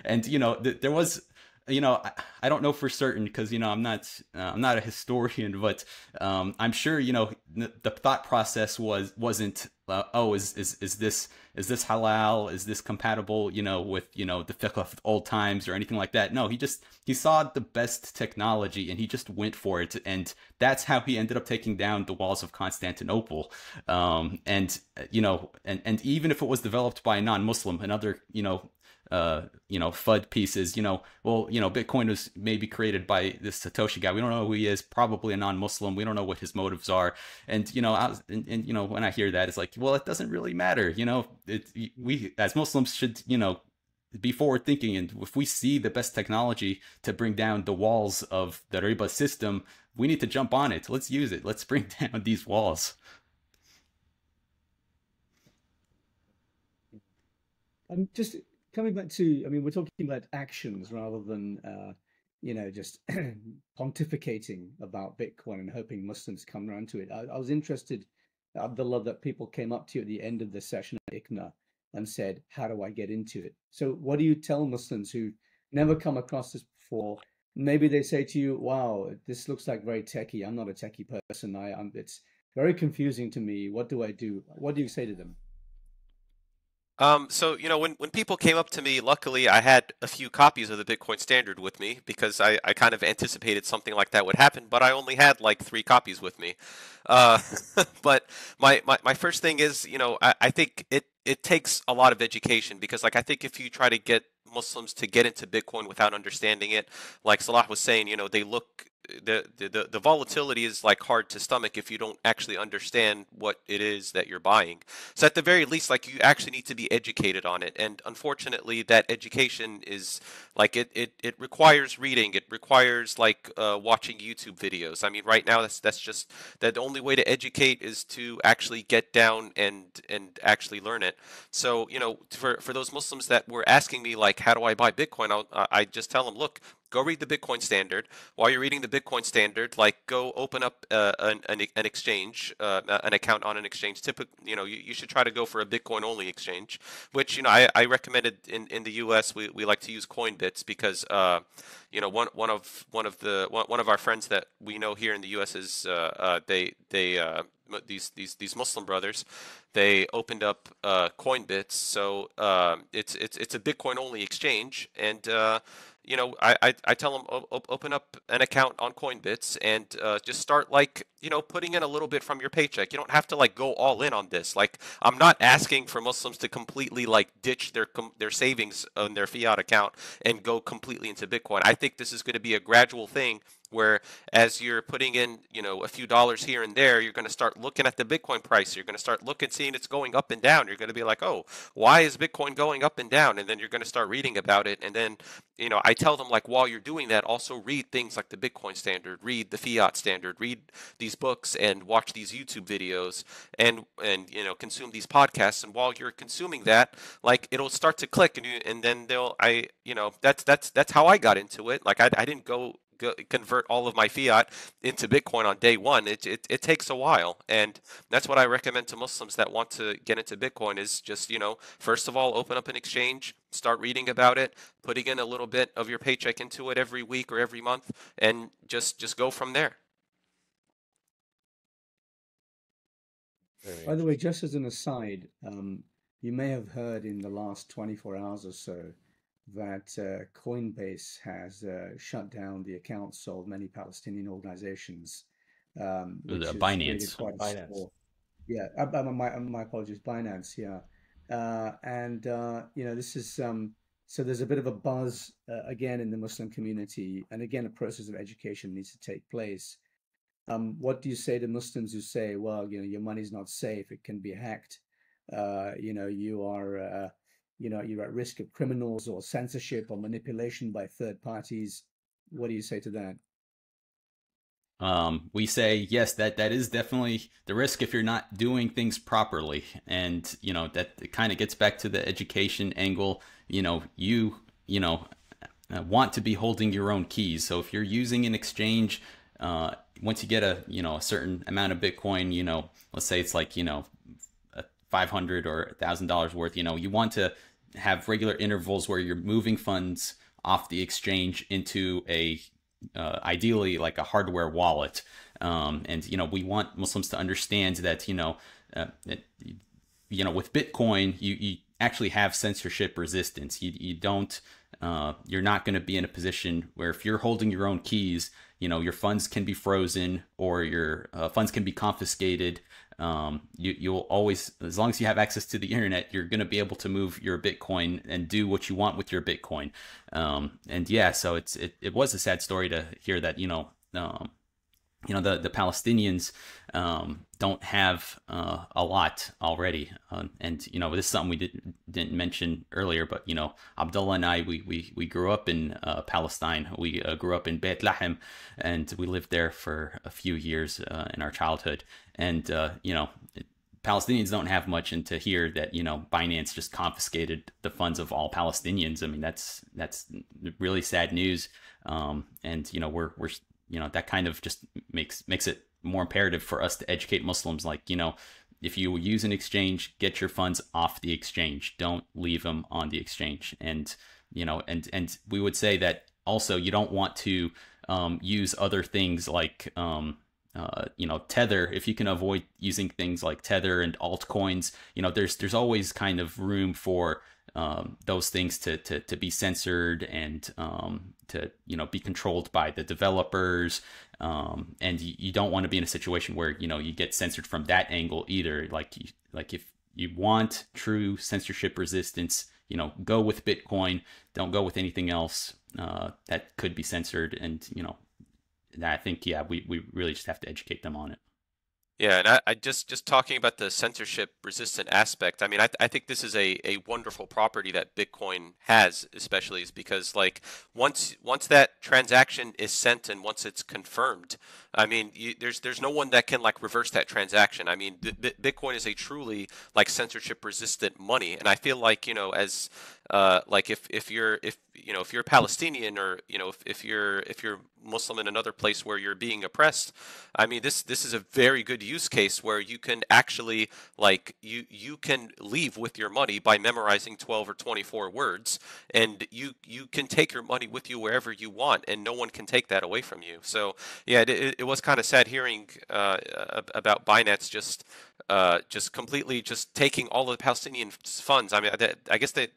And, you know, there was, you know, I don't know for certain because, you know, I'm not a historian, but I'm sure, you know, the thought process wasn't oh, is this halal? Is this compatible, you know, with, you know, the fiqh of old times or anything like that? No, he saw the best technology and he just went for it, and that's how he ended up taking down the walls of Constantinople. And you know, and even if it was developed by a non-Muslim, another, you know, FUD pieces, you know, well, you know, Bitcoin was maybe created by this Satoshi guy. We don't know who he is, probably a non-Muslim. We don't know what his motives are. And, you know, and you know, when I hear that, it's like, well, it doesn't really matter. You know, we as Muslims should, you know, be forward thinking. And if we see the best technology to bring down the walls of the Riba system, we need to jump on it. Let's use it. Let's bring down these walls. Just coming back to, I mean, we're talking about actions rather than, you know, just pontificating about Bitcoin and hoping Muslims come around to it. I was interested, Abdullah, that people came up to you at the end of the session at ICNA and said, how do I get into it? So what do you tell Muslims who never come across this before? Maybe they say to you, wow, this looks like very techie. I'm not a techie person. It's very confusing to me. What do I do? What do you say to them? So, you know, when people came up to me, luckily I had a few copies of the Bitcoin Standard with me because I kind of anticipated something like that would happen, but I only had like 3 copies with me. Uh, but my first thing is, you know, I think it takes a lot of education because, like, I think if you try to get Muslims to get into Bitcoin without understanding it, like Salah was saying, you know, they look the volatility is like hard to stomach if you don't actually understand what it is that you're buying. So at the very least, like, you actually need to be educated on it. And unfortunately, that education is like it requires reading. It requires like watching YouTube videos. I mean, right now that's just that the only way to educate is to actually get down and actually learn it. So, you know, for those Muslims that were asking me like, how do I buy Bitcoin? I just tell them, look, go read the Bitcoin Standard. While you're reading the Bitcoin Standard, like, go open up an exchange, an account on an exchange. Typically, you know, you should try to go for a Bitcoin only exchange, which, you know, I recommended in the U.S. We like to use Coinbits because you know, one of our friends that we know here in the U.S. is these Muslim brothers, they opened up Coinbits, so it's a Bitcoin only exchange, and you know, I tell them open up an account on Coinbits and just start, like, you know, putting in a little bit from your paycheck. You don't have to like go all in on this. Like, I'm not asking for Muslims to completely like ditch their savings on their fiat account and go completely into Bitcoin. I think this is going to be a gradual thing where, as you're putting in, you know, a few dollars here and there, you're going to start looking at the Bitcoin price. You're going to start looking, seeing it's going up and down. You're going to be like, oh, why is Bitcoin going up and down? And then you're going to start reading about it. And then, you know, I tell them, like, while you're doing that, also read things like the Bitcoin Standard, read the Fiat Standard, read these books and watch these YouTube videos, and you know, consume these podcasts. And while you're consuming that, like, it'll start to click, and then you know, that's how I got into it. Like, I didn't go convert all of my fiat into Bitcoin on day one. It takes a while, and that's what I recommend to Muslims that want to get into Bitcoin is just, you know, first of all, open up an exchange, start reading about it, putting in a little bit of your paycheck into it every week or every month, and just go from there. By the way, just as an aside, you may have heard in the last 24 hours or so that Coinbase has shut down the accounts of many Palestinian organizations, which has created Binance. quite a score. Yeah, my apologies, Binance. Yeah, and you know, this is so there's a bit of a buzz again in the Muslim community, and again, a process of education needs to take place. What do you say to Muslims who say, well, you know, your money's not safe, it can be hacked, you know, you know, you're at risk of criminals or censorship or manipulation by third parties? What do you say to that? We say yes, that is definitely the risk if you're not doing things properly, and that it kind of gets back to the education angle. You want to be holding your own keys. So if you're using an exchange, once you get a certain amount of Bitcoin, let's say it's like $500 or $1,000 worth, you want to have regular intervals where you're moving funds off the exchange into a ideally like a hardware wallet. And we want Muslims to understand that with Bitcoin you actually have censorship resistance. You don't you're not going to be in a position where if you're holding your own keys, your funds can be frozen or your funds can be confiscated. You'll always, as long as you have access to the internet, you're going to be able to move your Bitcoin and do what you want with your Bitcoin. And yeah, so it was a sad story to hear that, the Palestinians don't have a lot already, and this is something we didn't mention earlier. But Abdullah and I, we grew up in Palestine. We grew up in Beit Lahem, and we lived there for a few years in our childhood. And Palestinians don't have much, and to hear that Binance just confiscated the funds of all Palestinians, I mean that's really sad news. And we're that kind of just makes it more imperative for us to educate Muslims. Like, if you use an exchange, get your funds off the exchange. Don't leave them on the exchange. And, and we would say that also you don't want to use other things like, Tether. If you can avoid using things like Tether and altcoins, there's always kind of room for those things to be censored and to be controlled by the developers, and you don't want to be in a situation where you get censored from that angle either. Like if you want true censorship resistance, go with Bitcoin. Don't go with anything else that could be censored. And I think we really just have to educate them on it. Yeah, and I just talking about the censorship resistant aspect. I mean, I think this is a wonderful property that Bitcoin has, especially is because like once that transaction is sent and once it's confirmed, I mean, there's no one that can like reverse that transaction. I mean, Bitcoin is a truly like censorship resistant money, and I feel like as like if you're Palestinian, or if you're Muslim in another place where you're being oppressed, I mean this is a very good use case where you can actually like you can leave with your money by memorizing 12 or 24 words, and you can take your money with you wherever you want, and no one can take that away from you. So yeah, it was kind of sad hearing about Binance just completely just taking all of the Palestinian funds. I mean, I guess they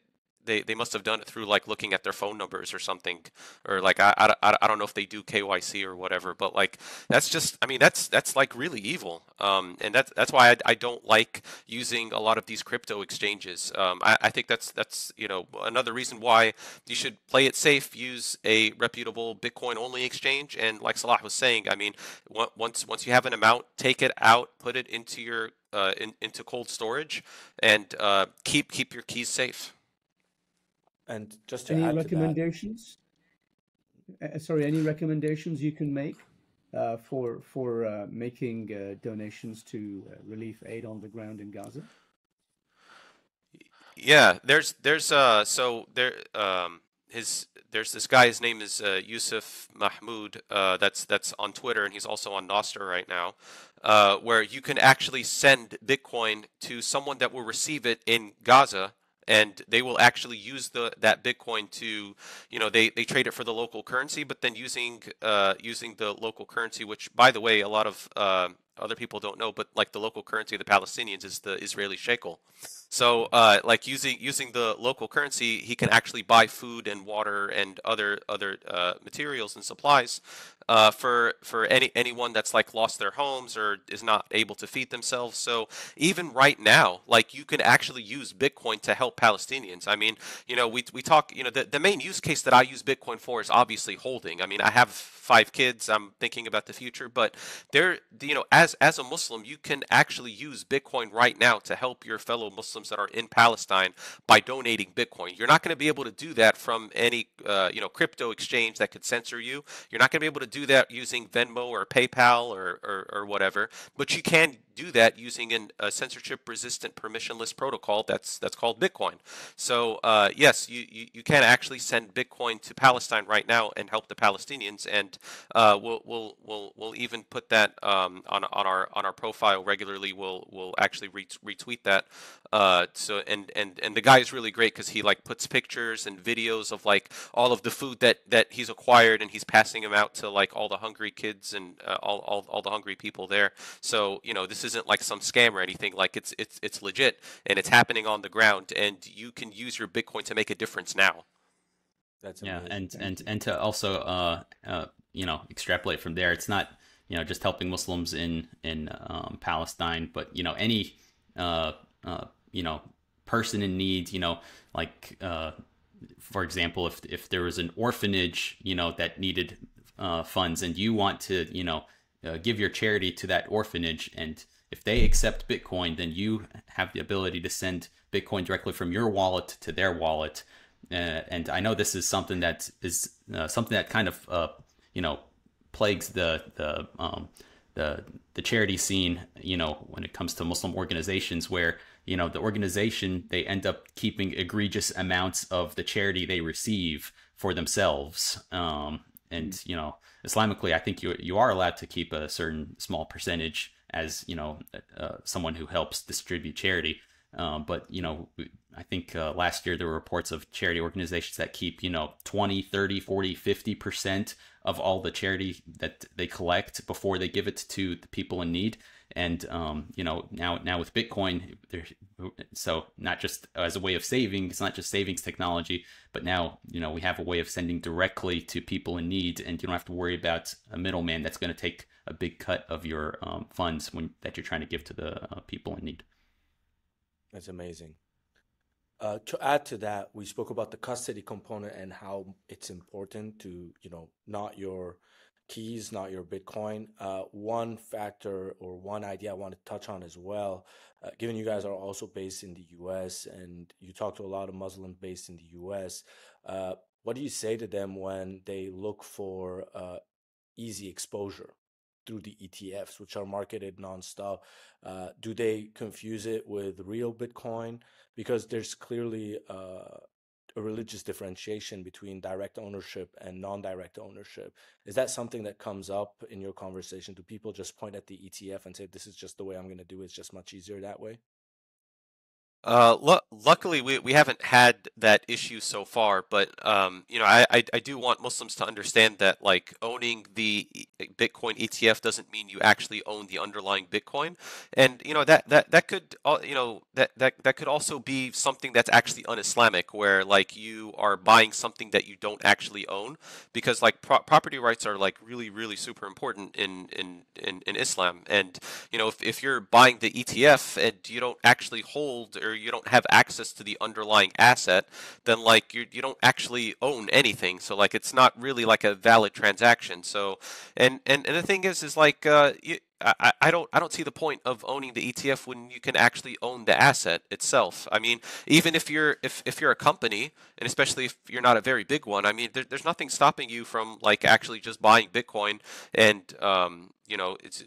must have done it through like looking at their phone numbers or something, or like I don't know if they do KYC or whatever, but like that's just, I mean that's like really evil, and that's why I don't like using a lot of these crypto exchanges. I think that's another reason why you should play it safe, use a reputable Bitcoin only exchange, and like Salah was saying, I mean once you have an amount, take it out, put it into your into cold storage, and keep your keys safe. And just to any add recommendations? Any recommendations you can make for making donations to relief aid on the ground in Gaza? Yeah, there's this guy. His name is Yusuf Mahmoud. That's on Twitter, and he's also on Nostr right now, where you can actually send Bitcoin to someone that will receive it in Gaza, and they will actually use that Bitcoin to, they trade it for the local currency, but then using the local currency, which by the way, a lot of other people don't know, but like the local currency of the Palestinians is the Israeli shekel. So like using the local currency, he can actually buy food and water and other materials and supplies for anyone that's like lost their homes or is not able to feed themselves. So even right now, like you can actually use Bitcoin to help Palestinians. I mean, we talk, the main use case that I use Bitcoin for is obviously holding. I mean, I have 5 kids. I'm thinking about the future, but as a Muslim, you can actually use Bitcoin right now to help your fellow Muslims that are in Palestine by donating Bitcoin. You're not going to be able to do that from any crypto exchange that could censor you. You're not going to be able to do that using Venmo or PayPal or whatever, but you can do that using a censorship-resistant permissionless protocol that's called Bitcoin. So yes, you can actually send Bitcoin to Palestine right now and help the Palestinians, and we'll even put that on our profile regularly. We'll actually retweet that. So and the guy is really great because he like puts pictures and videos of like all of the food that he's acquired, and he's passing them out to like all the hungry kids and all the hungry people there. So this isn't like some scam or anything. Like it's legit, and it's happening on the ground, and you can use your Bitcoin to make a difference now. That's Yeah, amazing. and to also extrapolate from there, it's not just helping Muslims in Palestine, but any person in need, like for example, if there was an orphanage that needed funds, and you want to give your charity to that orphanage, and if they accept Bitcoin, then you have the ability to send Bitcoin directly from your wallet to their wallet. And I know this is something that is something that kind of plagues the charity scene, when it comes to Muslim organizations, where the organization, they end up keeping egregious amounts of the charity they receive for themselves. And Islamically, I think you are allowed to keep a certain small percentage as someone who helps distribute charity. But I think last year there were reports of charity organizations that keep 20, 30, 40, 50% of all the charity that they collect before they give it to the people in need. And now with Bitcoin, so not just as a way of saving, it's not just savings technology, but now we have a way of sending directly to people in need, and you don't have to worry about a middleman that's going to take a big cut of your funds that you're trying to give to the people in need. That's amazing. To add to that, we spoke about the custody component and how it's important to, not your keys, not your Bitcoin. One factor or one idea I want to touch on as well, given you guys are also based in the US and you talk to a lot of Muslims based in the US, what do you say to them when they look for easy exposure through the ETFs, which are marketed nonstop? Do they confuse it with real Bitcoin? Because there's clearly a religious differentiation between direct ownership and non-direct ownership. Is that something that comes up in your conversation? Do people just point at the ETF and say, this is just the way I'm going to do it? It's just much easier that way? Luckily, we haven't had that issue so far, but I do want Muslims to understand that like owning the Bitcoin ETF doesn't mean you actually own the underlying Bitcoin, and that could that could also be something that's actually un-Islamic, where like you are buying something that you don't actually own, because like property rights are like really super important in Islam, and if you're buying the ETF and you don't actually hold or you don't have access to the underlying asset, then like you don't actually own anything. So like it's not really like a valid transaction. So and the thing is like I don't see the point of owning the ETF when you can actually own the asset itself. I mean, even if you're a company, and especially if you're not a very big one, I mean, there's nothing stopping you from like actually just buying Bitcoin and it's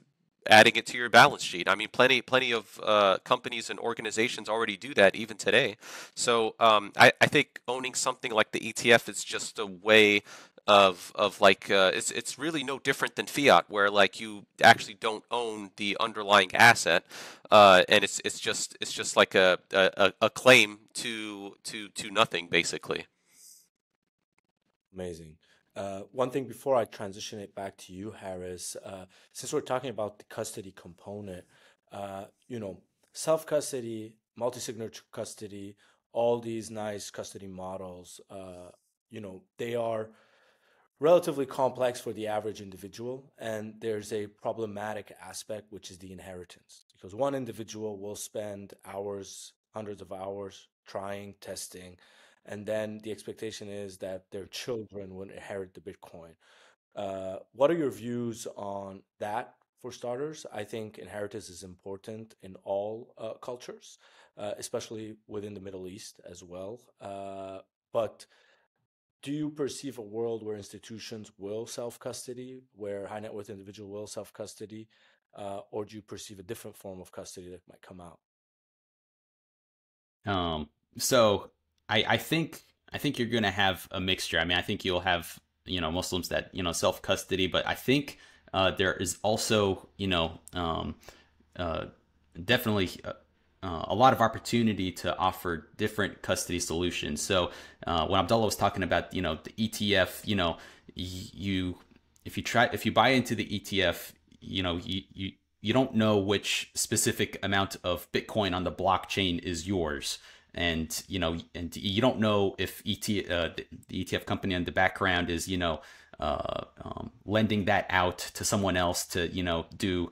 adding it to your balance sheet. I mean, plenty of companies and organizations already do that even today. So I think owning something like the ETF is just a way of like it's really no different than fiat, where like you actually don't own the underlying asset, and it's just like a claim to nothing basically. Amazing. One thing before I transition it back to you, Harris, since we're talking about the custody component, uh, you know, self-custody, multi-signature custody, all these nice custody models, they are relatively complex for the average individual. And there's a problematic aspect, which is the inheritance, because one individual will spend hours, hundreds of hours trying, testing, and then the expectation is that their children will inherit the Bitcoin. What are your views on that? For starters, I think inheritance is important in all cultures, especially within the Middle East as well. But do you perceive a world where institutions will self-custody, where high net worth individual will self-custody, or do you perceive a different form of custody that might come out? So I think you're going to have a mixture. I mean, I think you'll have, Muslims that, self custody, but I think there is also, definitely a lot of opportunity to offer different custody solutions. So when Abdullah was talking about, the ETF, if you buy into the ETF, you don't know which specific amount of Bitcoin on the blockchain is yours. And, you don't know if the ETF company in the background is, lending that out to someone else to, do,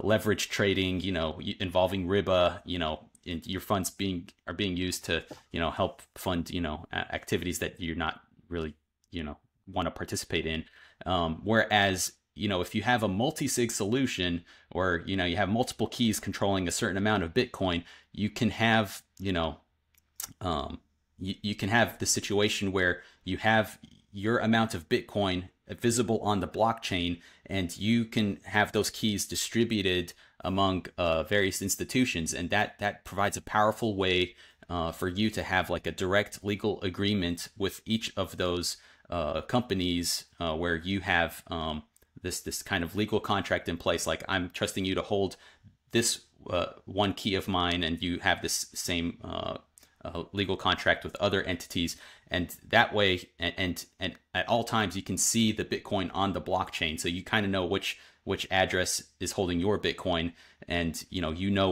leverage trading, involving riba, and your funds are being used to, help fund, activities that you're not really, want to participate in. Whereas, if you have a multi-sig solution, or, you have multiple keys controlling a certain amount of Bitcoin, you can have, you can have the situation where you have your amount of Bitcoin visible on the blockchain, and you can have those keys distributed among various institutions. And that provides a powerful way for you to have like a direct legal agreement with each of those companies, where you have this kind of legal contract in place. Like, I'm trusting you to hold this one key of mine, and you have this same legal contract with other entities. And that way, and at all times, you can see the Bitcoin on the blockchain. So you kind of know which address is holding your Bitcoin, and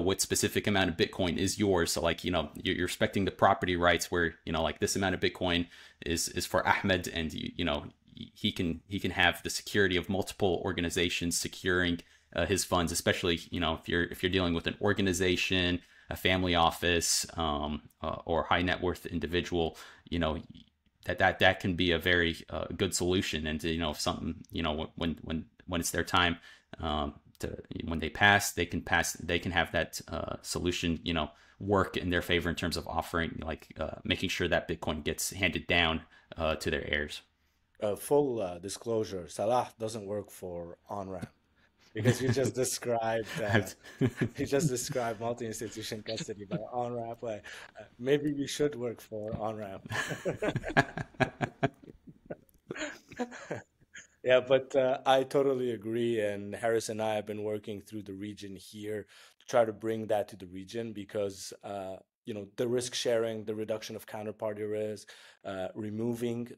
what specific amount of Bitcoin is yours. So like, you're respecting the property rights, where like this amount of Bitcoin is for Ahmed, and he can have the security of multiple organizations securing his funds, especially if you're dealing with an organization, a family office, or high net worth individual. That can be a very good solution. And if something, when it's their time, when they pass, they can have that solution work in their favor in terms of offering, like making sure that Bitcoin gets handed down to their heirs. Full disclosure, Salah doesn't work for Onramp, because you just described multi-institution custody by Onramp. Like, maybe you should work for Onramp. Yeah, but I totally agree. And Harris and I have been working through the region here to try to bring that to the region, because the risk sharing, the reduction of counterparty risk, removing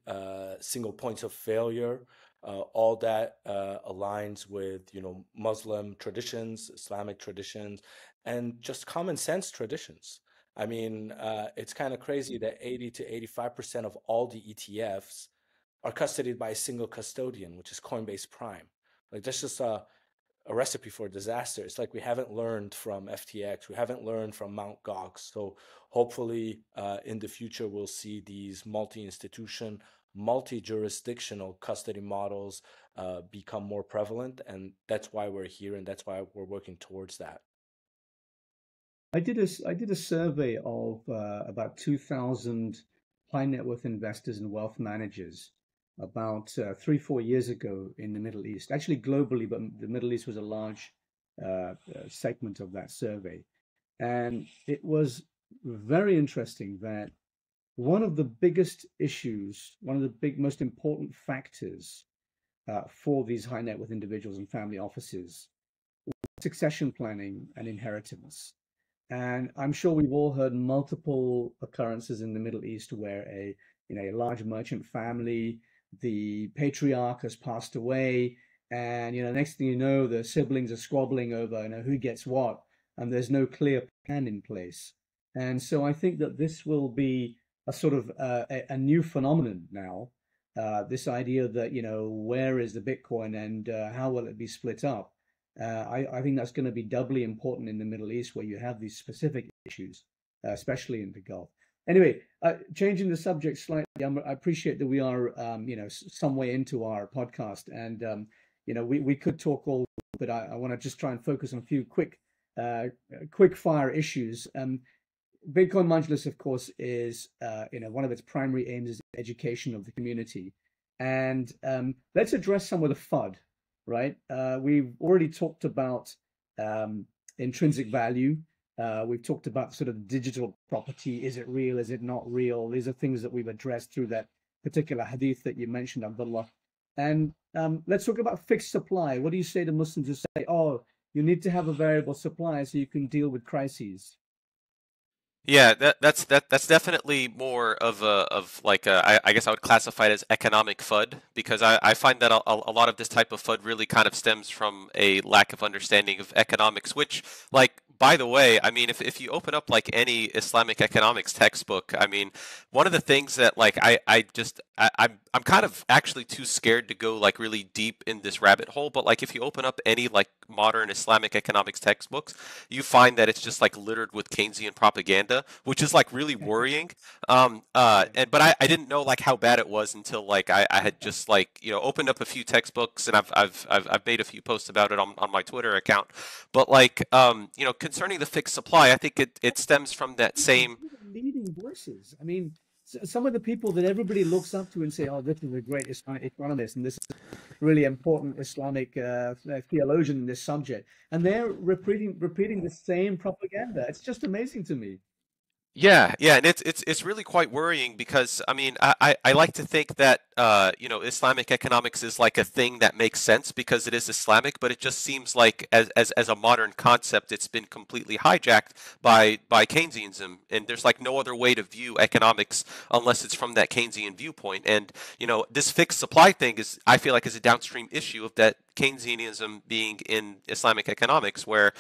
single points of failure, all that aligns with Muslim traditions, Islamic traditions, and just common sense traditions. I mean, it's kind of crazy that 80 to 85% of all the ETFs are custodied by a single custodian, which is Coinbase Prime. Like, that's just a recipe for disaster. It's like we haven't learned from FTX, we haven't learned from Mt. Gox. So hopefully in the future, we'll see these multi-institution, multi-jurisdictional custody models become more prevalent. And that's why we're here, and that's why we're working towards that. I did a survey of about 2,000 high net worth investors and wealth managers about 3-4 years ago in the Middle East, actually globally, but the Middle East was a large segment of that survey. And it was very interesting that one of the biggest issues, one of the most important factors for these high net worth individuals and family offices, succession planning and inheritance. And I'm sure we've all heard multiple occurrences in the Middle East where a large merchant family, the patriarch has passed away, and next thing you know, the siblings are squabbling over who gets what, and there's no clear plan in place. And so I think that this will be a sort of a new phenomenon now. This idea that where is the Bitcoin, and how will it be split up? I think that's going to be doubly important in the Middle East, where you have these specific issues, especially in the Gulf. Anyway, changing the subject slightly, I appreciate that we are, some way into our podcast, and we could talk all, but I want to just try and focus on a few quick fire issues. Bitcoin Majlis, of course, is one of its primary aims is education of the community, and let's address some of the FUD. Right, we've already talked about intrinsic value. We've talked about sort of digital property. Is it real? Is it not real? These are things that we've addressed through that particular hadith that you mentioned, Abdullah. And let's talk about fixed supply. What do you say to Muslims who say, "Oh, you need to have a variable supply so you can deal with crises"? Yeah, that's definitely more of I guess I would classify it as economic FUD, because I find that a lot of this type of FUD really kind of stems from a lack of understanding of economics, which, like, by the way, I mean, if you open up like any Islamic economics textbook, I mean, one of the things that like I'm kind of actually too scared to go like really deep in this rabbit hole, but like if you open up any like modern Islamic economics textbooks, you find that it's just like littered with Keynesian propaganda, which is like really worrying. But I didn't know like how bad it was until like I had just like opened up a few textbooks, and I've made a few posts about it on my Twitter account. But like concerning the fixed supply, I think it stems from that same leading voices. I mean, some of the people that everybody looks up to and say, "Oh, this is a great Islamic economist, and this is really important Islamic theologian in this subject," and they're repeating the same propaganda. It's just amazing to me. Yeah, and it's really quite worrying, because I mean I like to think that Islamic economics is like a thing that makes sense because it is Islamic, but it just seems like as a modern concept it's been completely hijacked by Keynesianism, and there's like no other way to view economics unless it's from that Keynesian viewpoint. And this fixed supply thing is, I feel like, is a downstream issue of that Keynesianism being in Islamic economics, where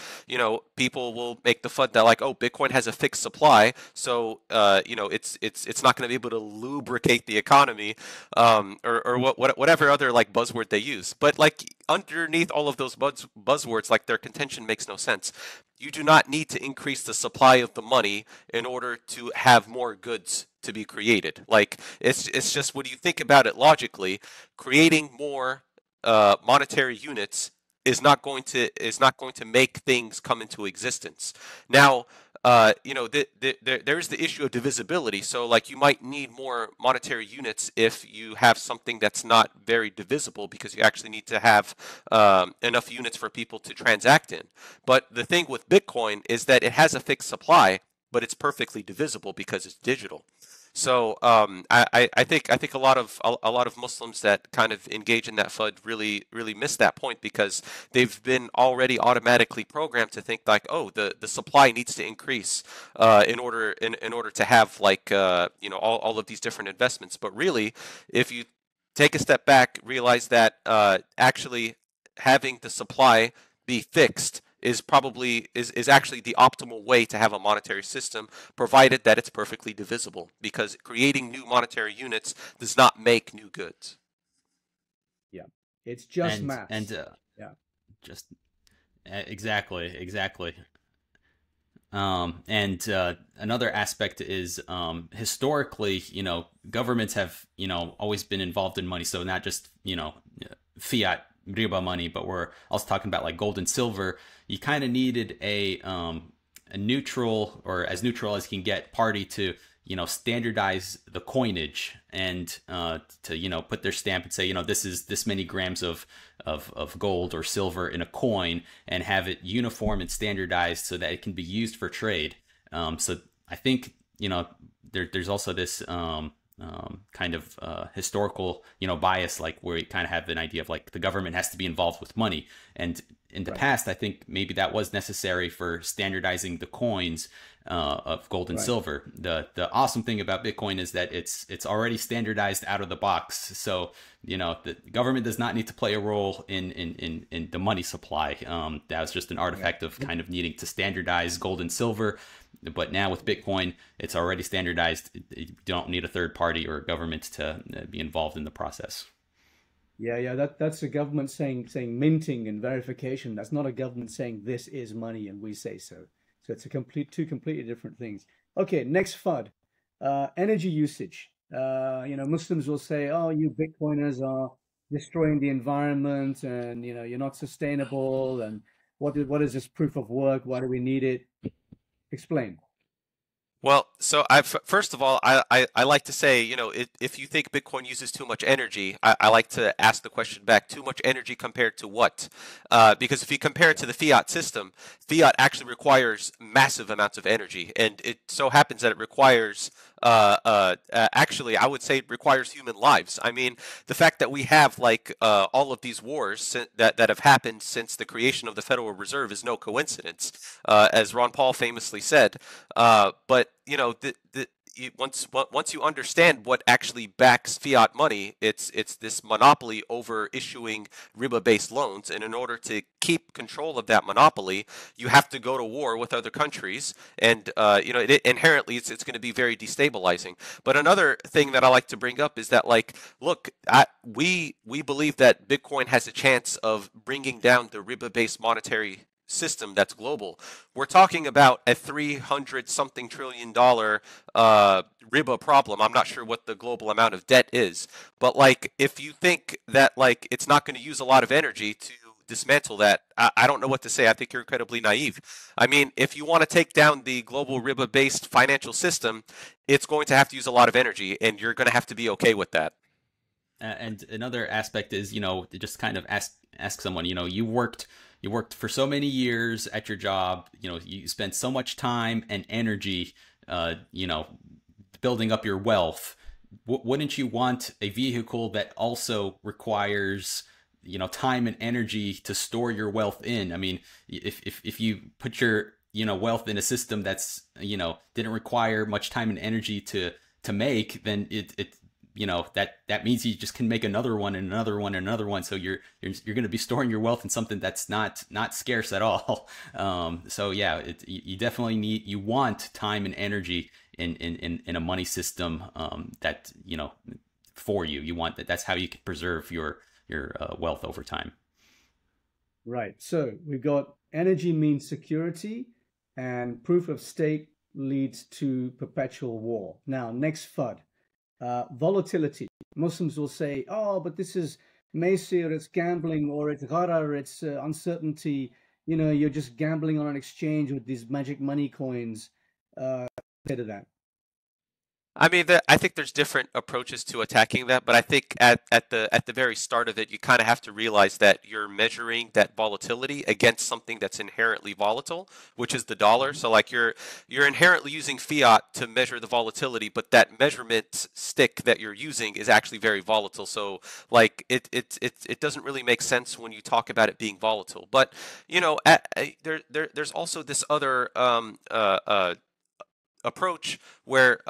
people will make the FUD that like, oh, Bitcoin has a fixed supply, so it's not going to be able to lubricate the economy, or whatever other like buzzword they use. But like underneath all of those buzzwords, like their contention makes no sense. You do not need to increase the supply of the money in order to have more goods to be created. Like it's just, when you think about it logically, creating more monetary units is not going to make things come into existence. Now, there's the issue of divisibility. So, like, you might need more monetary units if you have something that's not very divisible, because you actually need to have enough units for people to transact in. But the thing with Bitcoin is that it has a fixed supply, but it's perfectly divisible because it's digital. So I think a lot of Muslims that kind of engage in that FUD really miss that point, because they've been already automatically programmed to think like, oh, the supply needs to increase in order to have like all of these different investments. But really, if you take a step back, realize that actually having the supply be fixed is actually the optimal way to have a monetary system, provided that it's perfectly divisible, because creating new monetary units does not make new goods. Yeah, it's just math. Yeah, just exactly. Another aspect is historically, governments have always been involved in money, so not just fiat Riba money, but we're also talking about like gold and silver. You kind of needed a neutral, or as neutral as you can get, party to standardize the coinage and to put their stamp and say this is this many grams of gold or silver in a coin, and have it uniform and standardized so that it can be used for trade. So I think there's also this kind of historical bias, like where you kind of have an idea of like the government has to be involved with money, and in the past I think maybe that was necessary for standardizing the coins of gold and silver. The awesome thing about Bitcoin is that it's already standardized out of the box, so the government does not need to play a role in the money supply. That was just an artifact of kind of needing to standardize gold and silver. But now with Bitcoin, it's already standardized. You don't need a third party or a government to be involved in the process. Yeah, that's a government saying minting and verification. That's not a government saying this is money and we say so. So it's two completely different things. Okay, next FUD, energy usage. Muslims will say, "Oh, you Bitcoiners are destroying the environment, and you're not sustainable. And what is this proof of work? Why do we need it?" Explain. Well, so first of all, I like to say, if you think Bitcoin uses too much energy, I like to ask the question back, too much energy compared to what? Because if you compare it to the fiat system, fiat actually requires massive amounts of energy, and it so happens that it requires, actually, I would say it requires human lives. I mean, the fact that we have like all of these wars that have happened since the creation of the Federal Reserve is no coincidence, as Ron Paul famously said. But once you understand what actually backs fiat money, it's this monopoly over issuing riba-based loans, and in order to keep control of that monopoly, you have to go to war with other countries, and inherently it's going to be very destabilizing. But another thing that I like to bring up is that, like, look, we believe that Bitcoin has a chance of bringing down the riba-based monetary system that's global. We're talking about a 300 something trillion dollar riba problem. I'm not sure what the global amount of debt is, but like if you think that like it's not going to use a lot of energy to dismantle that, I don't know what to say. I think you're incredibly naive. I mean, if you want to take down the global riba based financial system, it's going to have to use a lot of energy, and you're going to have to be okay with that. And another aspect is, to just kind of ask someone, you worked for so many years at your job, you spent so much time and energy, building up your wealth. Wouldn't you want a vehicle that also requires, time and energy to store your wealth in? I mean, if you put your, wealth in a system that's, didn't require much time and energy to make, then it that means you just can make another one and another one and another one. So you're going to be storing your wealth in something that's not scarce at all. So yeah, you definitely you want time and energy in a money system that for you. You want that. That's how you can preserve your wealth over time. Right. So we've got energy means security, and proof of stake leads to perpetual war. Now, next FUD. Volatility. Muslims will say, oh, but this is maysir, it's gambling, or it's gharar, it's uncertainty. You're just gambling on an exchange with these magic money coins. Say to that. I mean, I think there's different approaches to attacking that, but I think at the very start of it, you kind of have to realize that you're measuring that volatility against something that's inherently volatile, which is the dollar. So like you're inherently using fiat to measure the volatility, but that measurement stick that you're using is actually very volatile. So like it doesn't really make sense when you talk about it being volatile. But there's also this other approach where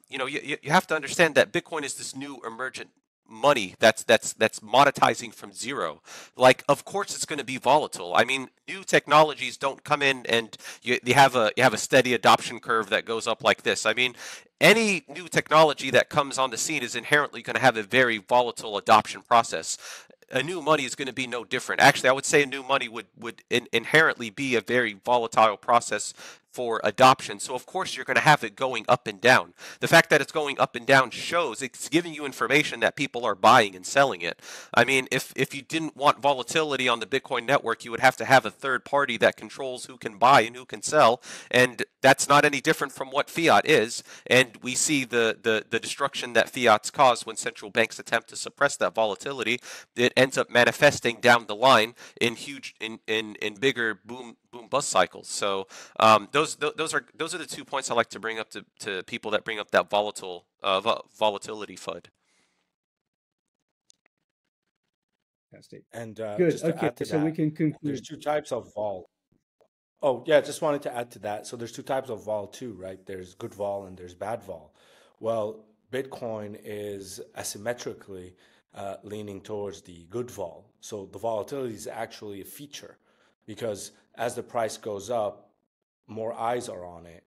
you have to understand that Bitcoin is this new emergent money that's monetizing from zero. Like, of course it's going to be volatile. I mean, new technologies don't come in and you have a steady adoption curve that goes up like this. I mean, any new technology that comes on the scene is inherently going to have a very volatile adoption process. A new money is going to be no different. Actually, I would say a new money would inherently be a very volatile process for adoption. So of course you're going to have it going up and down. The fact that it's going up and down shows it's giving you information that people are buying and selling it. I mean, if you didn't want volatility on the Bitcoin network, you would have to have a third party that controls who can buy and who can sell, and that's not any different from what fiat is. And we see the destruction that fiat's caused when central banks attempt to suppress that volatility. It ends up manifesting down the line in bigger boom bust cycles. So those are the 2 points I like to bring up to people that bring up that volatility FUD. And good. just to Okay, add to so that, we can conclude. there's two types of vol. Oh yeah, just wanted to add to that. So there's two types of vol too, right? There's good vol and there's bad vol. Well, Bitcoin is asymmetrically leaning towards the good vol. So the volatility is actually a feature, because as the price goes up, more eyes are on it.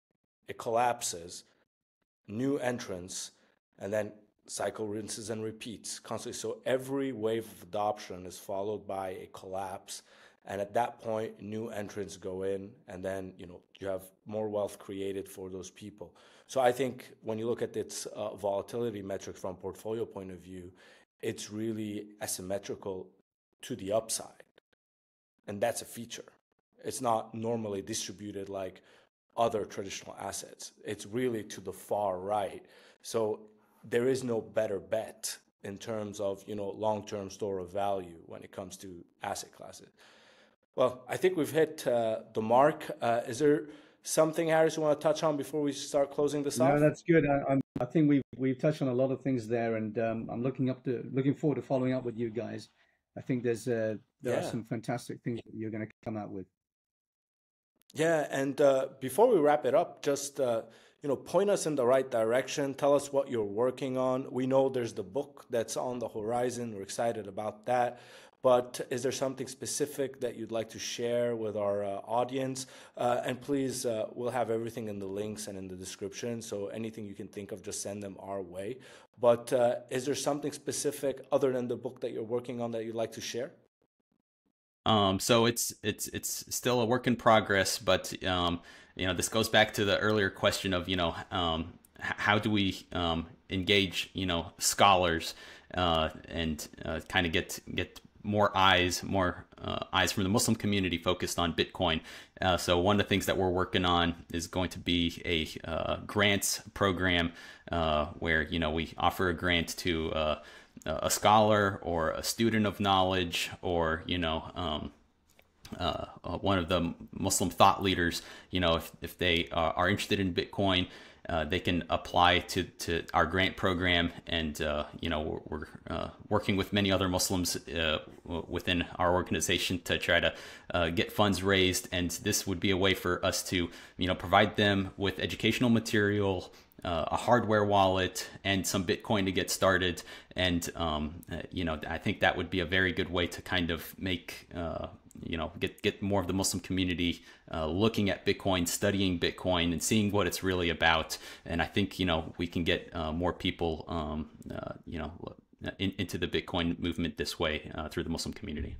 It collapses, new entrants, and then cycle rinses and repeats constantly. So every wave of adoption is followed by a collapse. And at that point, new entrants go in, and then you have more wealth created for those people. So I think when you look at its volatility metrics from a portfolio point of view, it's really asymmetrical to the upside. And that's a feature. It's not normally distributed like other traditional assets. It's really to the far right. So there is no better bet in terms of, long-term store of value when it comes to asset classes. Well, I think we've hit the mark. Is there something, Harris, you want to touch on before we start closing this off? No, that's good. I think we've touched on a lot of things there, and I'm looking forward to following up with you guys. I think there are some fantastic things that you're going to come out with. Yeah, and before we wrap it up, just point us in the right direction. Tell us what you're working on. We know there's the book that's on the horizon. We're excited about that. But is there something specific that you'd like to share with our audience? And please, we'll have everything in the links and in the description. So anything you can think of, just send them our way. But is there something specific other than the book that you're working on that you'd like to share? So it's still a work in progress, but this goes back to the earlier question of how do we engage scholars and kind of get more eyes from the Muslim community focused on Bitcoin. So one of the things that we're working on is going to be a grants program where we offer a grant to a scholar or a student of knowledge, or one of the Muslim thought leaders. If they are interested in Bitcoin, they can apply to our grant program, and we're working with many other Muslims within our organization to try to get funds raised. And this would be a way for us to provide them with educational material, a hardware wallet, and some Bitcoin to get started. And I think that would be a very good way to kind of make get more of the Muslim community looking at Bitcoin, studying Bitcoin, and seeing what it's really about. And I think we can get more people into the Bitcoin movement this way through the Muslim community.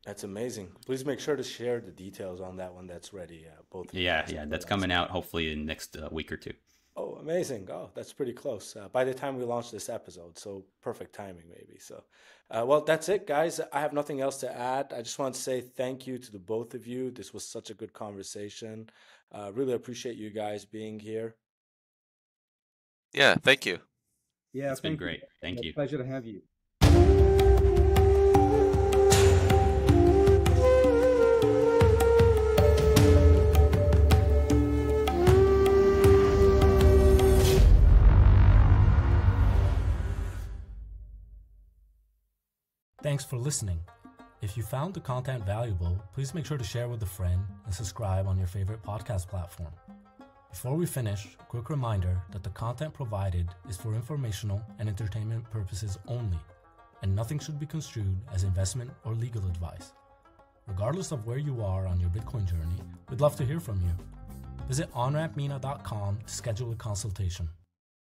That's amazing. Please make sure to share the details on that one that's ready. Both. Yeah, that's coming out hopefully in the next week or two. Oh, amazing. Oh, that's pretty close. By the time we launch this episode, so perfect timing maybe. So, well, that's it, guys. I have nothing else to add. I just want to say thank you to the both of you. This was such a good conversation. Really appreciate you guys being here. Yeah, thank you. Yeah, it's been great. Thank you. Pleasure to have you. Thanks for listening. If you found the content valuable, please make sure to share with a friend and subscribe on your favorite podcast platform. Before we finish, a quick reminder that the content provided is for informational and entertainment purposes only, and nothing should be construed as investment or legal advice. Regardless of where you are on your Bitcoin journey, we'd love to hear from you. Visit onrampmena.com to schedule a consultation.